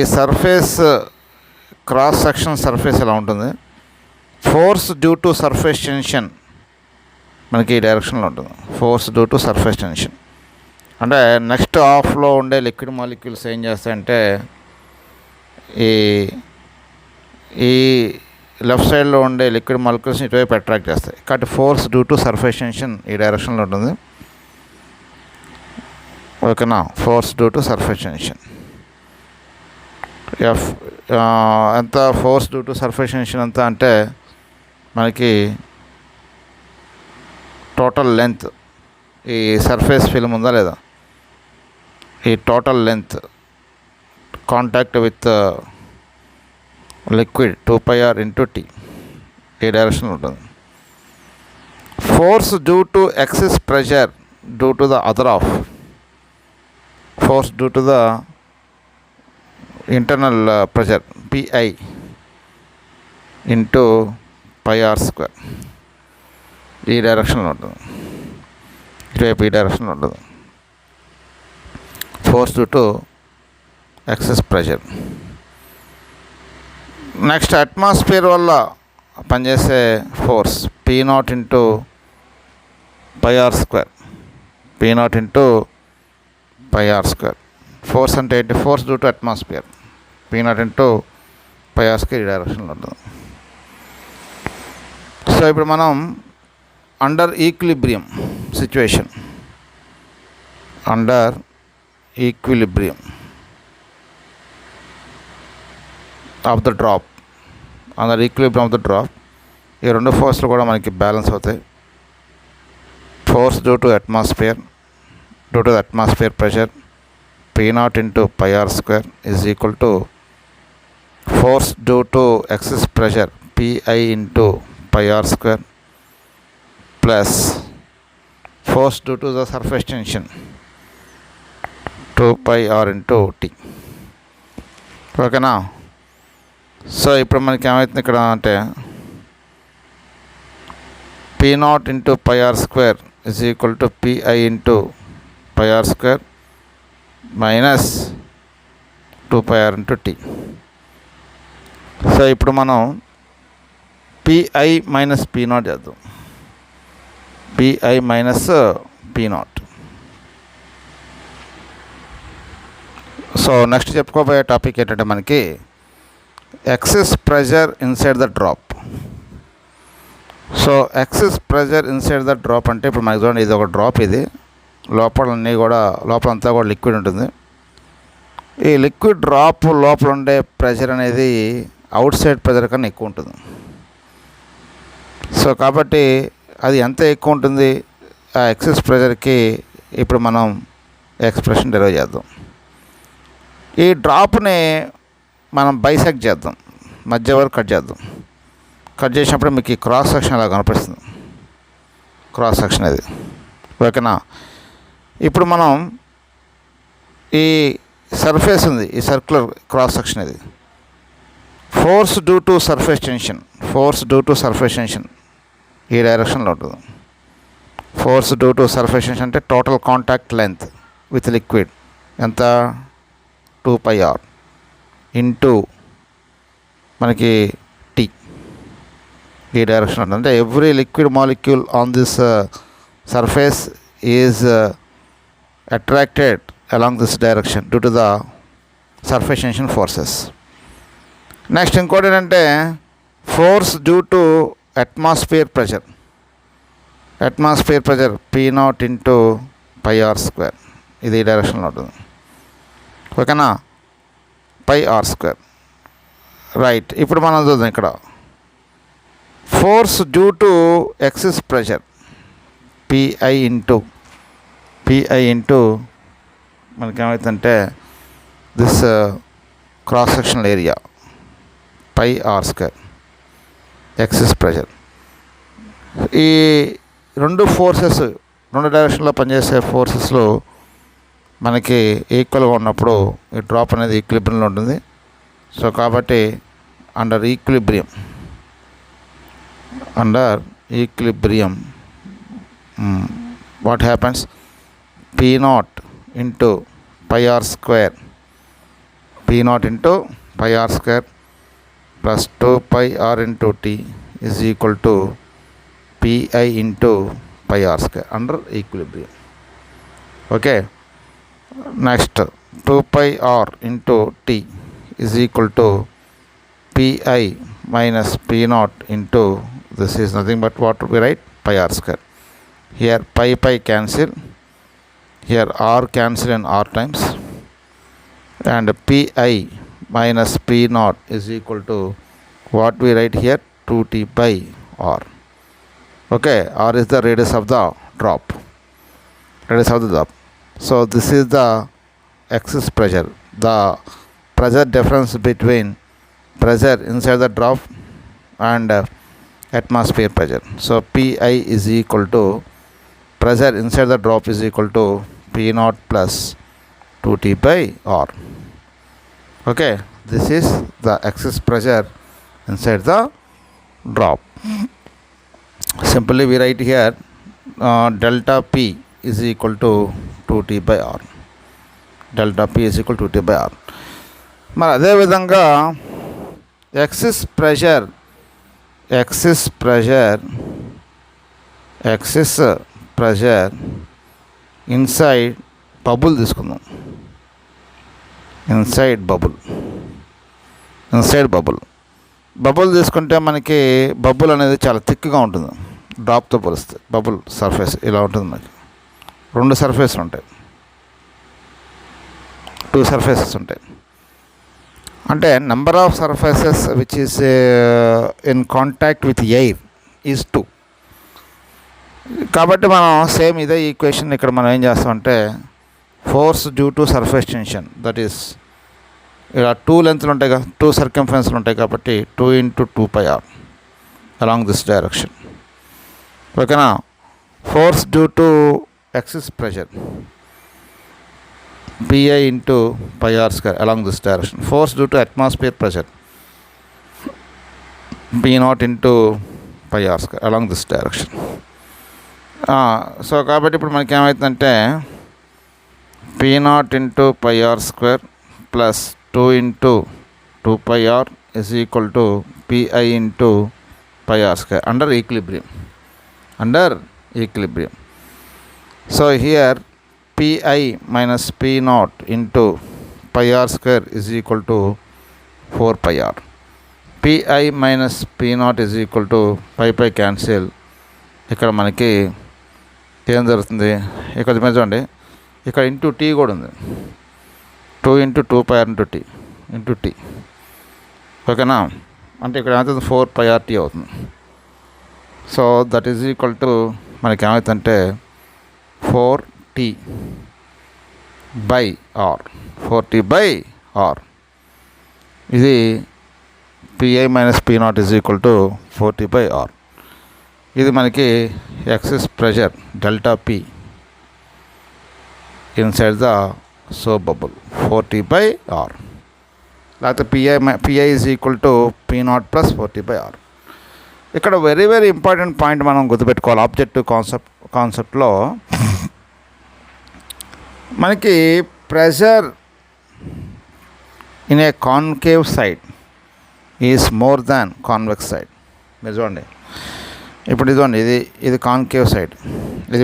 క్రాస్ సెక్షన్ సర్ఫేస్ ఎలా ఉంటుంది? Force due to surface tension మనకి ఈ డైరెక్షన్లో ఉంటుంది. Force due to surface tension అంటే నెక్స్ట్ హాఫ్లో ఉండే లిక్విడ్ మాలిక్యూల్స్ ఏం చేస్తాయంటే ఈ లెఫ్ట్ సైడ్లో ఉండే లిక్విడ్ మాలిక్యూల్స్ని ఇటువైపు అట్రాక్ట్ చేస్తాయి. కాబట్టి force due to surface tension ఈ డైరెక్షన్లో ఉంటుంది. ఓకేనా? Force due to surface tension ఎంత? Force due to surface tension ఎంత అంటే మనకి టోటల్ లెంత్, ఈ సర్ఫేస్ ఫిల్మ్ ఉందా లేదా, ఈ total length contact with liquid 2πr × T ఈ డైరెక్షన్లో ఉంటుంది. Force due to excess pressure due to the other half, force due to the internal pressure PI × πr² ఈ డైరెక్షన్లో ఉంటుంది. ఇటువైపు ఈ డైరెక్షన్లో ఉంటుంది. Force due to excess pressure. Next atmosphere వల్ల పనిచేసే ఫోర్స్ P0 × πr². ఫోర్స్ అంటే ఏంటి? Force due to atmosphere P0 × πr² ఈ డైరెక్షన్లో ఉంటుంది. సో ఇప్పుడు మనం under equilibrium situation of the drop ఈ 2 ఫోర్స్లు కూడా మనకి బ్యాలెన్స్ అవుతాయి. Force due to atmosphere pressure P0 × πr² is equal to force due to excess pressure PI × πr² plus force due to the surface tension 2πr × T. ఓకేనా? So ఇప్పుడు మనకి ఏమవుతుంది ఇక్కడ అంటే P0 × πr² is equal to PI × πr² minus 2πr × T. So ఇప్పుడు మనం pi minus P nought చేద్దాం. PI minus P nought. So next చెప్పుకోబోయే టాపిక్ ఏంటంటే మనకి excess pressure inside the drop. So excess pressure inside the drop అంటే ఇప్పుడు మనకి చూడండి, ఇది ఒక డ్రాప్. ఇది లోపలంతా కూడా లిక్విడ్ ఉంటుంది. ఈ లిక్విడ్ డ్రాప్ లోపల ఉండే ప్రెషర్ అనేది అవుట్ సైడ్ ప్రెషర్ కన్నా ఎక్కువ ఉంటుంది. సో కాబట్టి అది ఎంత ఎక్కువ ఉంటుంది, ఆ ఎక్సెస్ ప్రెషర్కి ఇప్పుడు మనం ఎక్స్ప్రెషన్ డెరైవ్ చేద్దాం. ఈ డ్రాప్ని మనం బైసెక్ట్ చేద్దాం, మధ్య వరకు కట్ చేద్దాం. కట్ చేసినప్పుడు మీకు ఈ క్రాస్ సెక్షన్ అలా కనిపిస్తుంది. క్రాస్ సెక్షన్ అది ఓకేనా. ఇప్పుడు మనం ఈ సర్ఫేస్ ఉంది, ఈ సర్క్యులర్ క్రాస్ సెక్షన్ ఇది. Force due to surface tension ఈ డైరెక్షన్లో ఉంటుంది. Force due to surface tension అంటే total contact length with liquid ఎంత, 2πr ఇంటూ మనకి టీ ఈ డైరెక్షన్ ఉంటుంది. అంటే every liquid molecule on this surface is attracted along this direction due to the surface tension forces. Next ఇంకోటి ఏంటంటే force due to atmosphere pressure P0 into πr². ఇది ఈ డైరెక్షన్లో ఉంటుంది ఓకేనా, πr². రైట్. ఇప్పుడు మనం చూద్దాం ఇక్కడ force due to excess pressure PI into మనకేమవుతుందంటే this cross sectional area πr² excess pressure. ఈ రెండు డైరెక్షన్లో పనిచేసే ఫోర్సెస్లో మనకి ఈక్వల్గా ఉన్నప్పుడు ఈ డ్రాప్ అనేది ఈక్విలిబ్రియంలో ఉంటుంది. సో కాబట్టి under equilibrium what happens, P0 into πr² plus 2πr into T is equal to Pi into πr² under equilibrium. Okay. Next 2πr into T is equal to Pi minus P0 into this is nothing but what we write πr². Here Pi cancel, here r cancel in r times, and pi minus P0 is equal to what we write here, 2t by r. Okay, r is the radius of the drop. So this is the excess pressure, the pressure difference between pressure inside the drop and atmosphere pressure. So pi is equal to pressure inside the drop is equal to P0 plus 2t by r. Okay, this is the excess pressure inside the drop. Simply we write here delta P is equal to 2t by r. మరి అదేవిధంగా excess pressure inside bubble తీసుకుందాం. Inside bubble తీసుకుంటే మనకి bubble అనేది చాలా థిక్గా ఉంటుంది డ్రాప్తో పోలిస్తే. బబుల్ సర్ఫేస్ ఇలా ఉంటుంది. మనకి 2 సర్ఫేస్లు ఉంటాయి, 2 సర్ఫేసెస్ ఉంటాయి. అంటే number of surfaces which is in contact with air is 2. కాబట్టి మనం సేమ్ ఇదే ఈక్వేషన్ ఇక్కడ మనం ఏం చేస్తామంటే force due to surface tension, that is ఇలా 2 లెంత్లు ఉంటాయి కదా, 2 సర్కంఫరెన్స్లు ఉంటాయి కాబట్టి 2 into 2πr along this direction. ఓకేనా. Force due to excess pressure PI into πr² along this direction. Force due to atmosphere pressure P0 into πr² along this direction. So కాబట్టి ఇప్పుడు మనకి ఏమవుతుందంటే P0 into πr² plus 2 into 2πr is equal to PI into pi r square under equilibrium. So here pi minus p naught into pi r square is equal to 4 pi r. pi minus p naught is equal to pi cancel. ఇక్కడ మనకి ఏం జరుగుతుంది, ఇక్కడ చూడండి, ఇక్కడ into tea కూడా ఉంది. 2 into 2 pi r into t into t. ఓకేనా, అంటే ఇక్కడ ఏమవుతుంది 4 pi r t అవుతుంది. So that is equal to మనకి ఏమవుతుందంటే 4t by R, 4t by R. ఇది PI minus P nought is equal to 4t by R. ఇది మనకి excess pressure delta P inside the soap bubble 4t by R. లేకపోతే PI is equal to P nought plus 4t by R. ఇక్కడ very very important point మనం గుర్తుపెట్టుకోవాలి. Objective కాన్సెప్ట్లో మనకి pressure in a concave side is more than convex side. మీరు చూడండి, ఇప్పుడు ఇదిగోండి, ఇది కాన్కేవ్ సైడ్,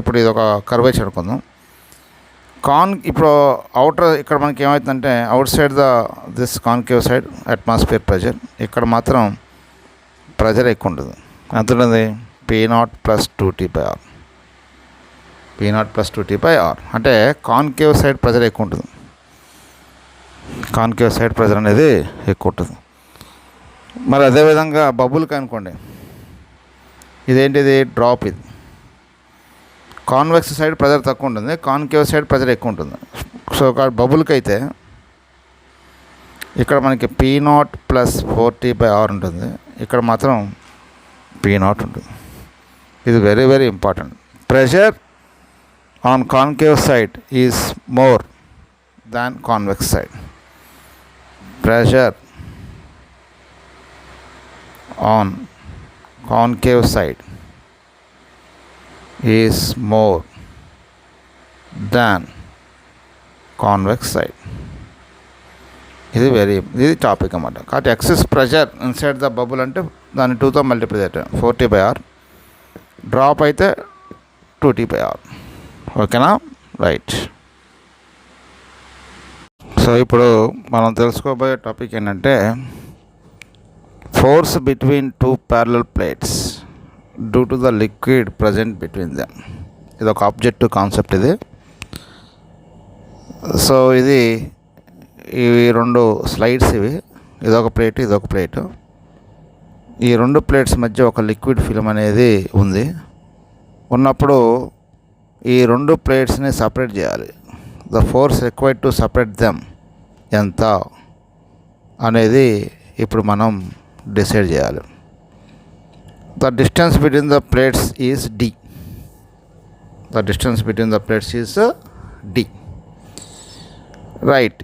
ఇప్పుడు ఇది ఒక కర్వేచర్ అనుకుందాం. ఇప్పుడు అవుటర్ ఇక్కడ మనకి ఏమవుతుందంటే outside this concave side atmosphere pressure, ఇక్కడ మాత్రం ప్రెషర్ ఎక్కువ ఉంటుంది. ఎంత ఉంటుంది, P naught plus 2t by R. P naught plus 2t by R అంటే కాన్కేవ్ సైడ్ ప్రెషర్ ఎక్కువ ఉంటుంది. కాన్కేవ్ సైడ్ ప్రెషర్ అనేది ఎక్కువ ఉంటుంది. మరి అదేవిధంగా బబుల్కి అనుకోండి, ఇదేంటిది డ్రాప్. ఇది కాన్వెక్స్ సైడ్ ప్రెషర్ తక్కువ ఉంటుంది, కాన్కేవ్ సైడ్ ప్రెషర్ ఎక్కువ ఉంటుంది. సో బబుల్కి అయితే ఇక్కడ మనకి P naught plus 4t by R ఉంటుంది, ఇక్కడ మాత్రం పీ నాట్ ఉంటుంది. ఇది very very important. Pressure on concave side is more than convex side. Pressure on concave side is more than convex side. ఇది టాపిక్ అన్నమాట. కాబట్టి excess pressure inside the bubble అంటే దాన్ని 2తో మల్టిప్లై చేయటం 4t బై ఆర్. డ్రాప్ అయితే 2t by are. ఓకేనా, right. So ఇప్పుడు మనం తెలుసుకోబోయే టాపిక్ ఏంటంటే force between 2 parallel plates due to the liquid present between them. ఇది ఒక ఆబ్జెక్టివ్ కాన్సెప్ట్ ఇది. సో ఇవి 2 స్లైడ్స్. ఇదొక ప్లేట్, ఇదొక ప్లేట్. ఈ 2 ప్లేట్స్ మధ్య ఒక లిక్విడ్ ఫిల్మ్ అనేది ఉన్నప్పుడు ఈ 2 ప్లేట్స్ని సపరేట్ చేయాలి. The force required to separate them ఎంత అనేది ఇప్పుడు మనం డిసైడ్ చేయాలి. The distance between the plates is d. Right.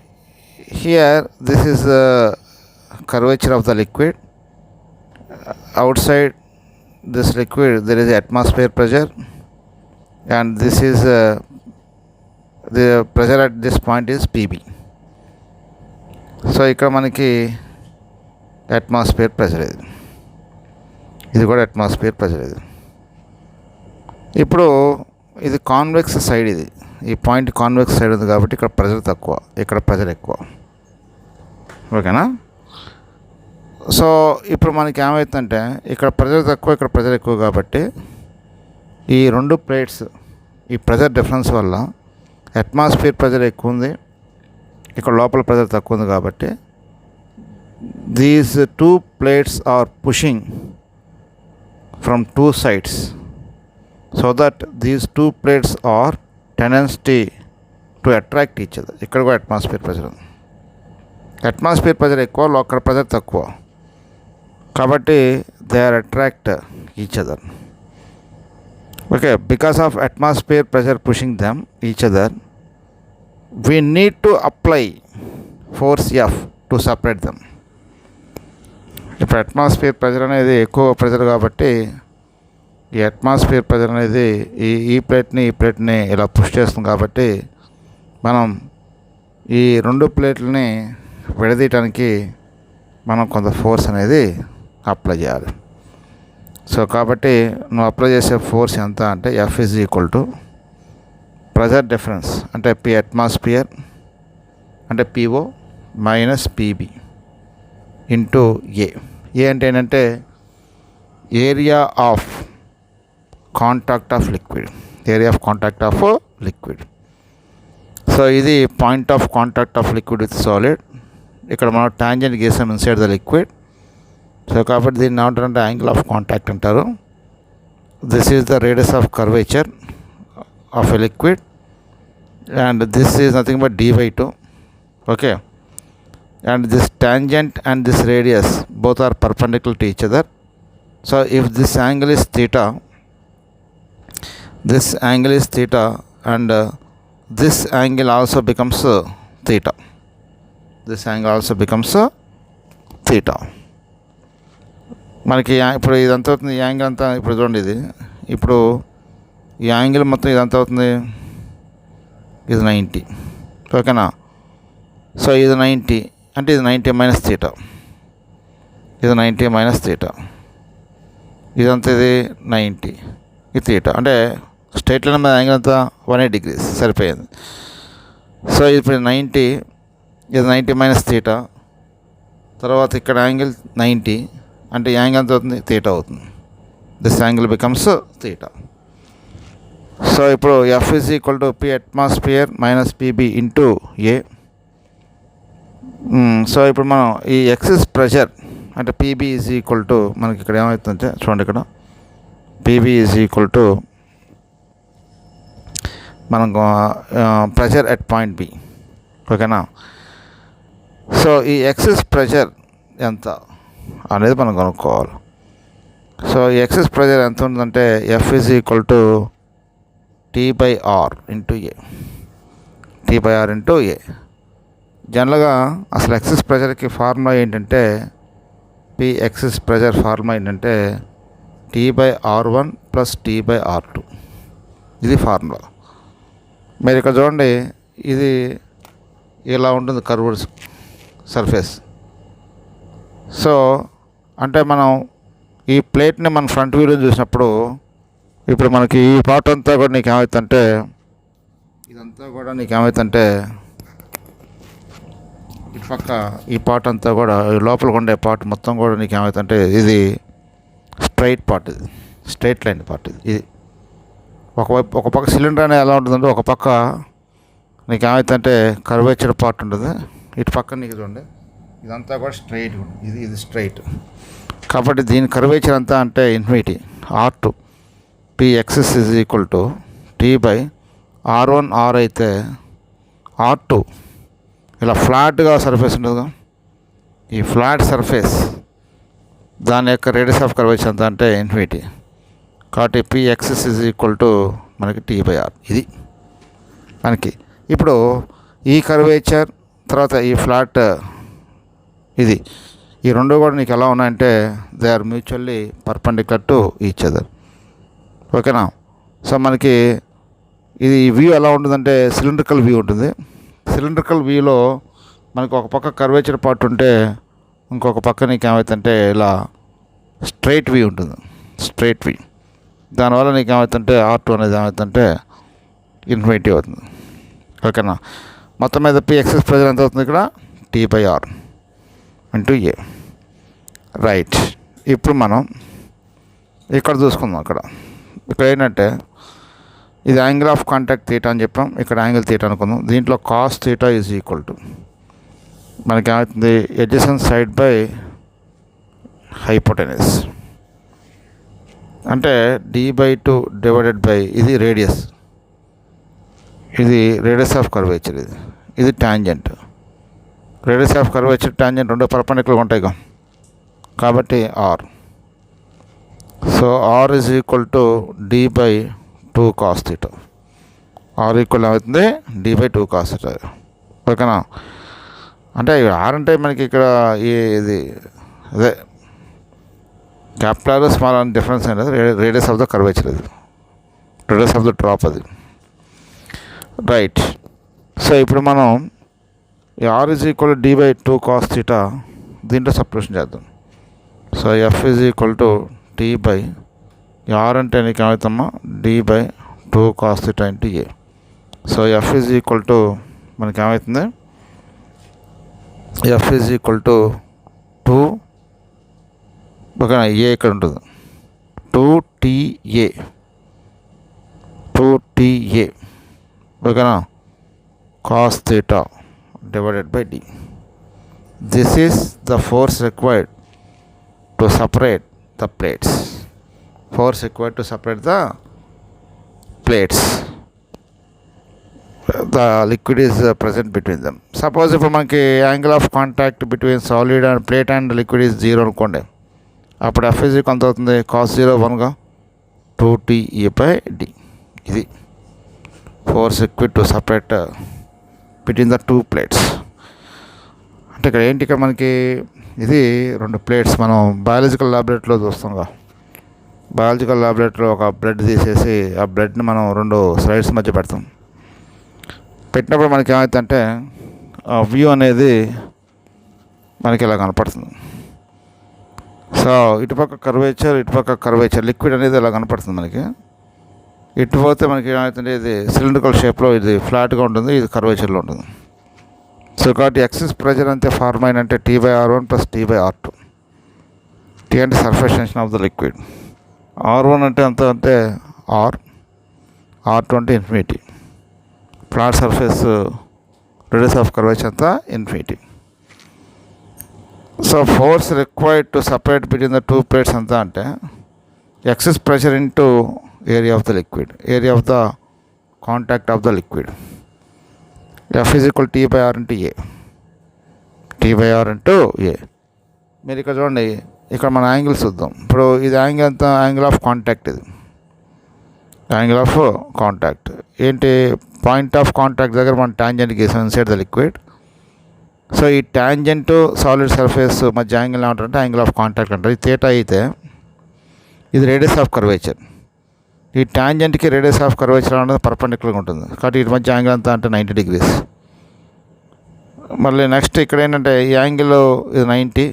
Here this is the curvature of the liquid. Outside this liquid there is atmosphere pressure, and this is the pressure at this point is PB. So ఇక్కడ మనకి atmosphere pressure, ఇది కూడా atmosphere pressure. ఇప్పుడు ఇది convex side, ఈ point convex side ఉంది కాబట్టి ఇక్కడ ప్రెషర్ తక్కువ, ఇక్కడ ప్రెషర్ ఎక్కువ. ఓకేనా. సో ఇప్పుడు మనకి ఏమవుతుందంటే ఇక్కడ ప్రెషర్ తక్కువ, ఇక్కడ ప్రెషర్ ఎక్కువ కాబట్టి ఈ 2 ప్లేట్స్ ఈ ప్రెషర్ డిఫరెన్స్ వల్ల అట్మాస్ఫియర్ ప్రెషర్ ఎక్కువ ఉంది, ఇక్కడ లోపల ప్రెషర్ తక్కువ ఉంది కాబట్టి these 2 plates are pushing from 2 sides, so that these 2 plates are tendency to attract each other. ఇక్కడ కూడా అట్మాస్ఫియర్ ప్రెషర్ ఉంది. అట్మాస్ఫియర్ ప్రెషర్ ఎక్కువ, లోకల్ ప్రెషర్ తక్కువ కాబట్టి they are attract each other. Okay, because of atmosphere pressure pushing them each other, we need to apply force F to separate them. ఇప్పుడు atmosphere pressure అనేది ఎక్కువ pressure కాబట్టి ఈ atmosphere pressure అనేది ఈ ప్లేట్ని ఇలా పుష్ చేస్తుంది కాబట్టి మనం ఈ 2 ప్లేట్లని విడదీయటానికి మనం కొంత ఫోర్స్ అనేది అప్లై చేయాలి. సో కాబట్టి నువ్వు అప్లై చేసే ఫోర్స్ ఎంత అంటే F is equal to pressure difference అంటే P అట్మాస్ఫియర్ అంటే PO minus PB into A అంటే ఏంటంటే area of contact of liquid. So ఇది point of contact of liquid with solid. ఇక్కడ మనం టాంజెంట్ గీసాం ఇన్సైడ్ ద లిక్విడ్. సో కాబట్టి దీన్ని ఏమంటారంటే యాంగిల్ ఆఫ్ కాంటాక్ట్ అంటారు. This is the radius of curvature of a liquid and this is nothing but d/2. Okay, and this tangent and this radius both are perpendicular to each other. So if this angle is theta and this angle also becomes theta. మనకి ఇప్పుడు ఇదంతా అవుతుంది, ఈ angle అంతా ఇప్పుడు చూడండి, ఇప్పుడు ఈ యాంగిల్ మొత్తం ఇదంతా అవుతుంది, ఇది 90. ఓకేనా? సో ఇది 90 అంటే ఇది 90 మైనస్ థీటా, ఇదంతా ఇది 90, ఇది థీటా. అంటే స్ట్రైట్ లైన్ మీద యాంగిల్ అంతా 180 degrees సరిపోయింది. సో ఇప్పుడు 90, ఇది 90 మైనస్ థీటా, తర్వాత ఇక్కడ యాంగిల్ 90 అంటే యాంగిల్ ఎంత అవుతుంది, థీటా అవుతుంది. This angle becomes theta. So ఇప్పుడు F is equal to P atmosphere minus PB into A. So ఇప్పుడు మనం ఈ ఎక్సెస్ ప్రెషర్ అంటే PB ఈజ్ ఈక్వల్ టు మనకి ఇక్కడ ఏమవుతుందంటే చూడండి, ఇక్కడ PB ఈజ్ ఈక్వల్ టు మనం ప్రెషర్ ఎట్ పాయింట్ B. ఓకేనా? సో ఈ ఎక్సెస్ ప్రెషర్ ఎంత అనేది మనం కనుక్కోవాలి. సో ఈ ఎక్సెస్ ప్రెషర్ ఎంత ఉంటుందంటే F is equal to T/R into A. జనరల్గా అసలు ఎక్సెస్ ప్రెషర్కి ఫార్ములా ఏంటంటే P ఎక్సెస్ ప్రెషర్ ఫార్ములా ఏంటంటే T/R1 ప్లస్ T/R2. ఇది ఫార్ములా. మీరు ఇక్కడ చూడండి, ఇది ఇలా ఉంటుంది కర్వ్డ్ సర్ఫేస్. సో అంటే మనం ఈ ప్లేట్ని మన ఫ్రంట్ వ్యూలో చూసినప్పుడు ఇప్పుడు మనకి ఈ పార్ట్ అంతా కూడా నీకు ఏమవుతుందంటే ఇటు పక్క ఈ పార్ట్ అంతా కూడా లోపలికి ఉండే పార్ట్ మొత్తం కూడా నీకు ఏమవుతుందంటే ఇది స్ట్రైట్ పార్ట్, ఇది స్ట్రైట్ లైన్ పార్ట్. ఇది ఒక పక్క సిలిండర్ అనేది ఎలా ఉంటుందంటే ఒక పక్క నీకు ఏమవుతుందంటే కర్వేచర్ పార్ట్ ఉంటుంది, ఇటు పక్క నీకు చూడండి ఇదంతా కూడా స్ట్రైట్ ఉంటుంది, ఇది స్ట్రైట్. కాబట్టి దీని కర్వేచర్ అంతా అంటే infinity R2 P excess is equal to T/R1 R అయితే R2 ఇలా ఫ్లాట్గా సర్ఫేస్ ఉంటుంది, ఈ ఫ్లాట్ సర్ఫేస్ దాని యొక్క రేడియస్ ఆఫ్ కర్వేచర్ ఎంత అంటే ఇన్ఫినిటీ. కాబట్టి P excess is equal to మనకి T/R. ఇది మనకి ఇప్పుడు ఈ కర్వేచర్ తర్వాత ఈ ఫ్లాట్ ఇది ఈ రెండు కూడా నీకు ఎలా ఉన్నాయంటే they are mutually perpendicular to each other. ఓకేనా? సో మనకి ఇది వ్యూ ఎలా ఉంటుందంటే సిలిండ్రికల్ వ్యూ ఉంటుంది. సిలిండ్రికల్ వ్యూలో మనకు ఒక పక్క కర్వేచర్ పార్ట్ ఉంటే ఇంకొక పక్క నీకు ఏమవుతుందంటే ఇలా స్ట్రైట్ వ్యూ ఉంటుంది, స్ట్రైట్ వ్యూ. దానివల్ల నీకు ఏమవుతుందంటే R2 అనేది ఏమవుతుందంటే ఇన్ఫినిటీ అవుతుంది. ఓకేనా? మొత్తం మీద P ఎక్సెస్ ప్రెషర్ ఎంత అవుతుంది ఇక్కడ T/R ఇంటూ A. రైట్. ఇప్పుడు మనం ఇక్కడ చూసుకుందాం. ఇక్కడ ఏంటంటే ఇది యాంగిల్ ఆఫ్ కాంటాక్ట్ థీటా అని చెప్పాం, ఇక్కడ యాంగిల్ థీటా అనుకుందాం. దీంట్లో cos theta is equal to మనకి ఏమవుతుంది ఎడ్జసెంట్ సైడ్ బై హైపోటెనస్ అంటే D/2 డివైడెడ్ బై ఇది రేడియస్, ఇది రేడియస్ ఆఫ్ కర్వేచర్, ఇది tangent. Radius of curvature tangent రెండు పర్పెండిక్యులర్గా ఉంటాయి కాబట్టి R. So R is equal to D/2 cos theta. R equal అవుతుంది D/2 cos theta. ఓకేనా? అంటే R అంటే మనకి ఇక్కడ ఇది అదే క్యాపిటల్ స్మాల్ అని డిఫరెన్స్ అనేది రేడియస్ ఆఫ్ ద కర్వేచర్, ఇది రేడియస్ ఆఫ్ ద డ్రాప్ అది. రైట్. సో ఇప్పుడు మనం R is equal to D/2 cos theta దీంట్లో సబ్స్టిట్యూషన్ చేద్దాం. So F is equal to T by R అంటే నీకు ఏమవుతామా D by 2 cos theta into A. So F is equal to మనకి ఏమవుతుంది ఎఫ్ ఈజ్ ఈక్వల్ టు 2 ఓకేనా ఏ ఇక్కడ ఉంటుంది 2TA ఓకేనా cos theta divided by d. This is the force required to separate the plates. Force required to separate the plates. The liquid is present between them. Suppose if మనకి angle of contact between solid and plate and liquid is 0 అనుకోండి, అప్పుడు F is ఎంత అవుతుంది cos 0 1గా 2TA/d. ఇది force required to separate between the 2 plates. అంటే ఇక్కడ ఏంటి, ఇక్కడ మనకి ఇది 2 ప్లేట్స్ మనం బయాలజికల్ ల్యాబొరేటరీలో చూస్తాంగా. బయాలజికల్ ల్యాబొరేటరీలో ఒక బ్లడ్ తీసేసి ఆ బ్లడ్ని మనం 2 స్లైడ్స్ మధ్య పెడతాం. పెట్టినప్పుడు మనకి ఏమవుతుందంటే ఆ వ్యూ అనేది మనకి ఇలా కనపడుతుంది. సో ఇటుపక్క కర్వేచర్ లిక్విడ్ అనేది ఇలా కనపడుతుంది మనకి. ఇటు పోతే మనకి ఏమవుతుంది, ఇది సిలిండ్రికల్ షేప్లో, ఇది ఫ్లాట్గా ఉంటుంది, ఇది కర్వేచర్లో ఉంటుంది. సో కాబట్టి ఎక్సెస్ ప్రెషర్ అంతే ఫార్మ్ అయినంటే T/R1 + T/R2. T అంటే surface tension of the liquid, R1 అంటే ఎంత అంటే R2 అంటే infinity, flat surface radius of curvature అంతా infinity. So force required to separate between the 2 plates అంతా అంటే excess pressure into area of the liquid, area of the contact of the liquid. F is equal T/R into A. మీరు ఇక్కడ చూడండి, ఇక్కడ మన angles చూద్దాం. ఇప్పుడు ఇది యాంగిల్ ఎంత, యాంగిల్ ఆఫ్ కాంటాక్ట్. ఇది యాంగిల్ ఆఫ్ కాంటాక్ట్ ఏంటి, పాయింట్ ఆఫ్ కాంటాక్ట్ దగ్గర మనం ట్యాంజెంట్ గీసాం ఇన్సైడ్ ద లిక్విడ్. సో ఈ ట్యాంజెంట్ సాలిడ్ సర్ఫేస్ మధ్య యాంగిల్ ఏమంటారంటే యాంగిల్ ఆఫ్ కాంటాక్ట్ అంటారు. ఇది థీటా అయితే ఇది రేడియస్ ఆఫ్ కర్వేచర్. ఈ ట్యాంజెంట్కి రేడియస్ ఆఫ్ కర్వేచర్ అనేది పర్పెండిక్యులర్గా ఉంటుంది కాబట్టి వీటి మధ్య యాంగిల్ అంతా అంటే 90 degrees. మళ్ళీ నెక్స్ట్ ఇక్కడ ఏంటంటే ఈ యాంగిల్ ఇది 90,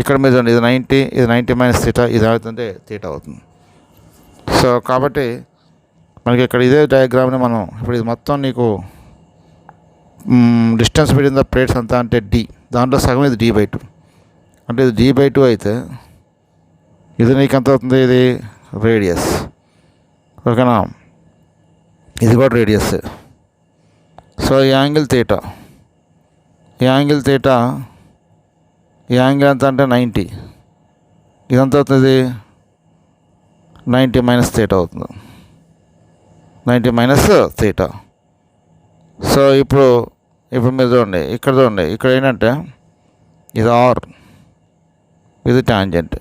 ఇక్కడ మీద ఇది 90, ఇది 90 - θ, ఇది అవుతుంటే థీటా అవుతుంది. సో కాబట్టి మనకి ఇక్కడ ఇదే డయాగ్రామ్ని మనం ఇప్పుడు ఇది మొత్తం నీకు డిస్టెన్స్ బిట్వీన్ ద ప్లేట్స్ అంతా అంటే d, దాంట్లో సగం ఇది d/2 అంటే ఇది d/2 అయితే ఇది నీకు ఎంత అవుతుంది, ఇది రేడియస్ ఓకేనా, ఇది కూడా రేడియస్. సో ఈ యాంగిల్ థీటా ఈ యాంగిల్ ఎంత అంటే 90, ఇదంతా అవుతుంది 90 - θ అవుతుంది, 90 - θ. సో ఇప్పుడు మీరు చూడండి, ఇక్కడ ఏంటంటే ఇది R, ఇది ట్యాంజెంట్.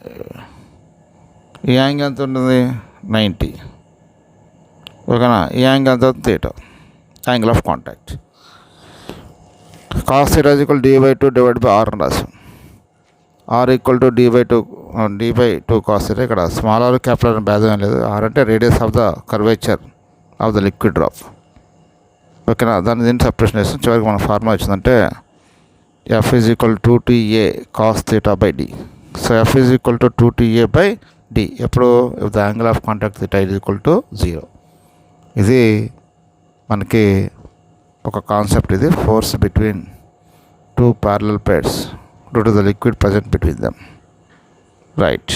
ఈ యాంగిల్ ఎంత ఉంటుంది 90 ఓకేనా, ఈ యాంగిల్ ఎంత అవుతుంది θ, angle of contact. cos θ = d/2 / R అని రాసాం. R = d/2 cos θ. ఇక్కడ స్మాల్ r క్యాపిటల్ అని భేదం ఏం లేదు. R అంటే radius of the curvature of the liquid drop ఓకేనా. దీన్ని సపరేషన్ చేస్తాం. చివరికి మన ఫార్ములా వచ్చిందంటే F is equal 2TA cos θ/d. So F is equal to 2TA/d ఎప్పుడు the angle of contact θ is equal to 0. ఇది మనకి ఒక కాన్సెప్ట్, ఇది force between 2 parallel plates due to the liquid present between them, right.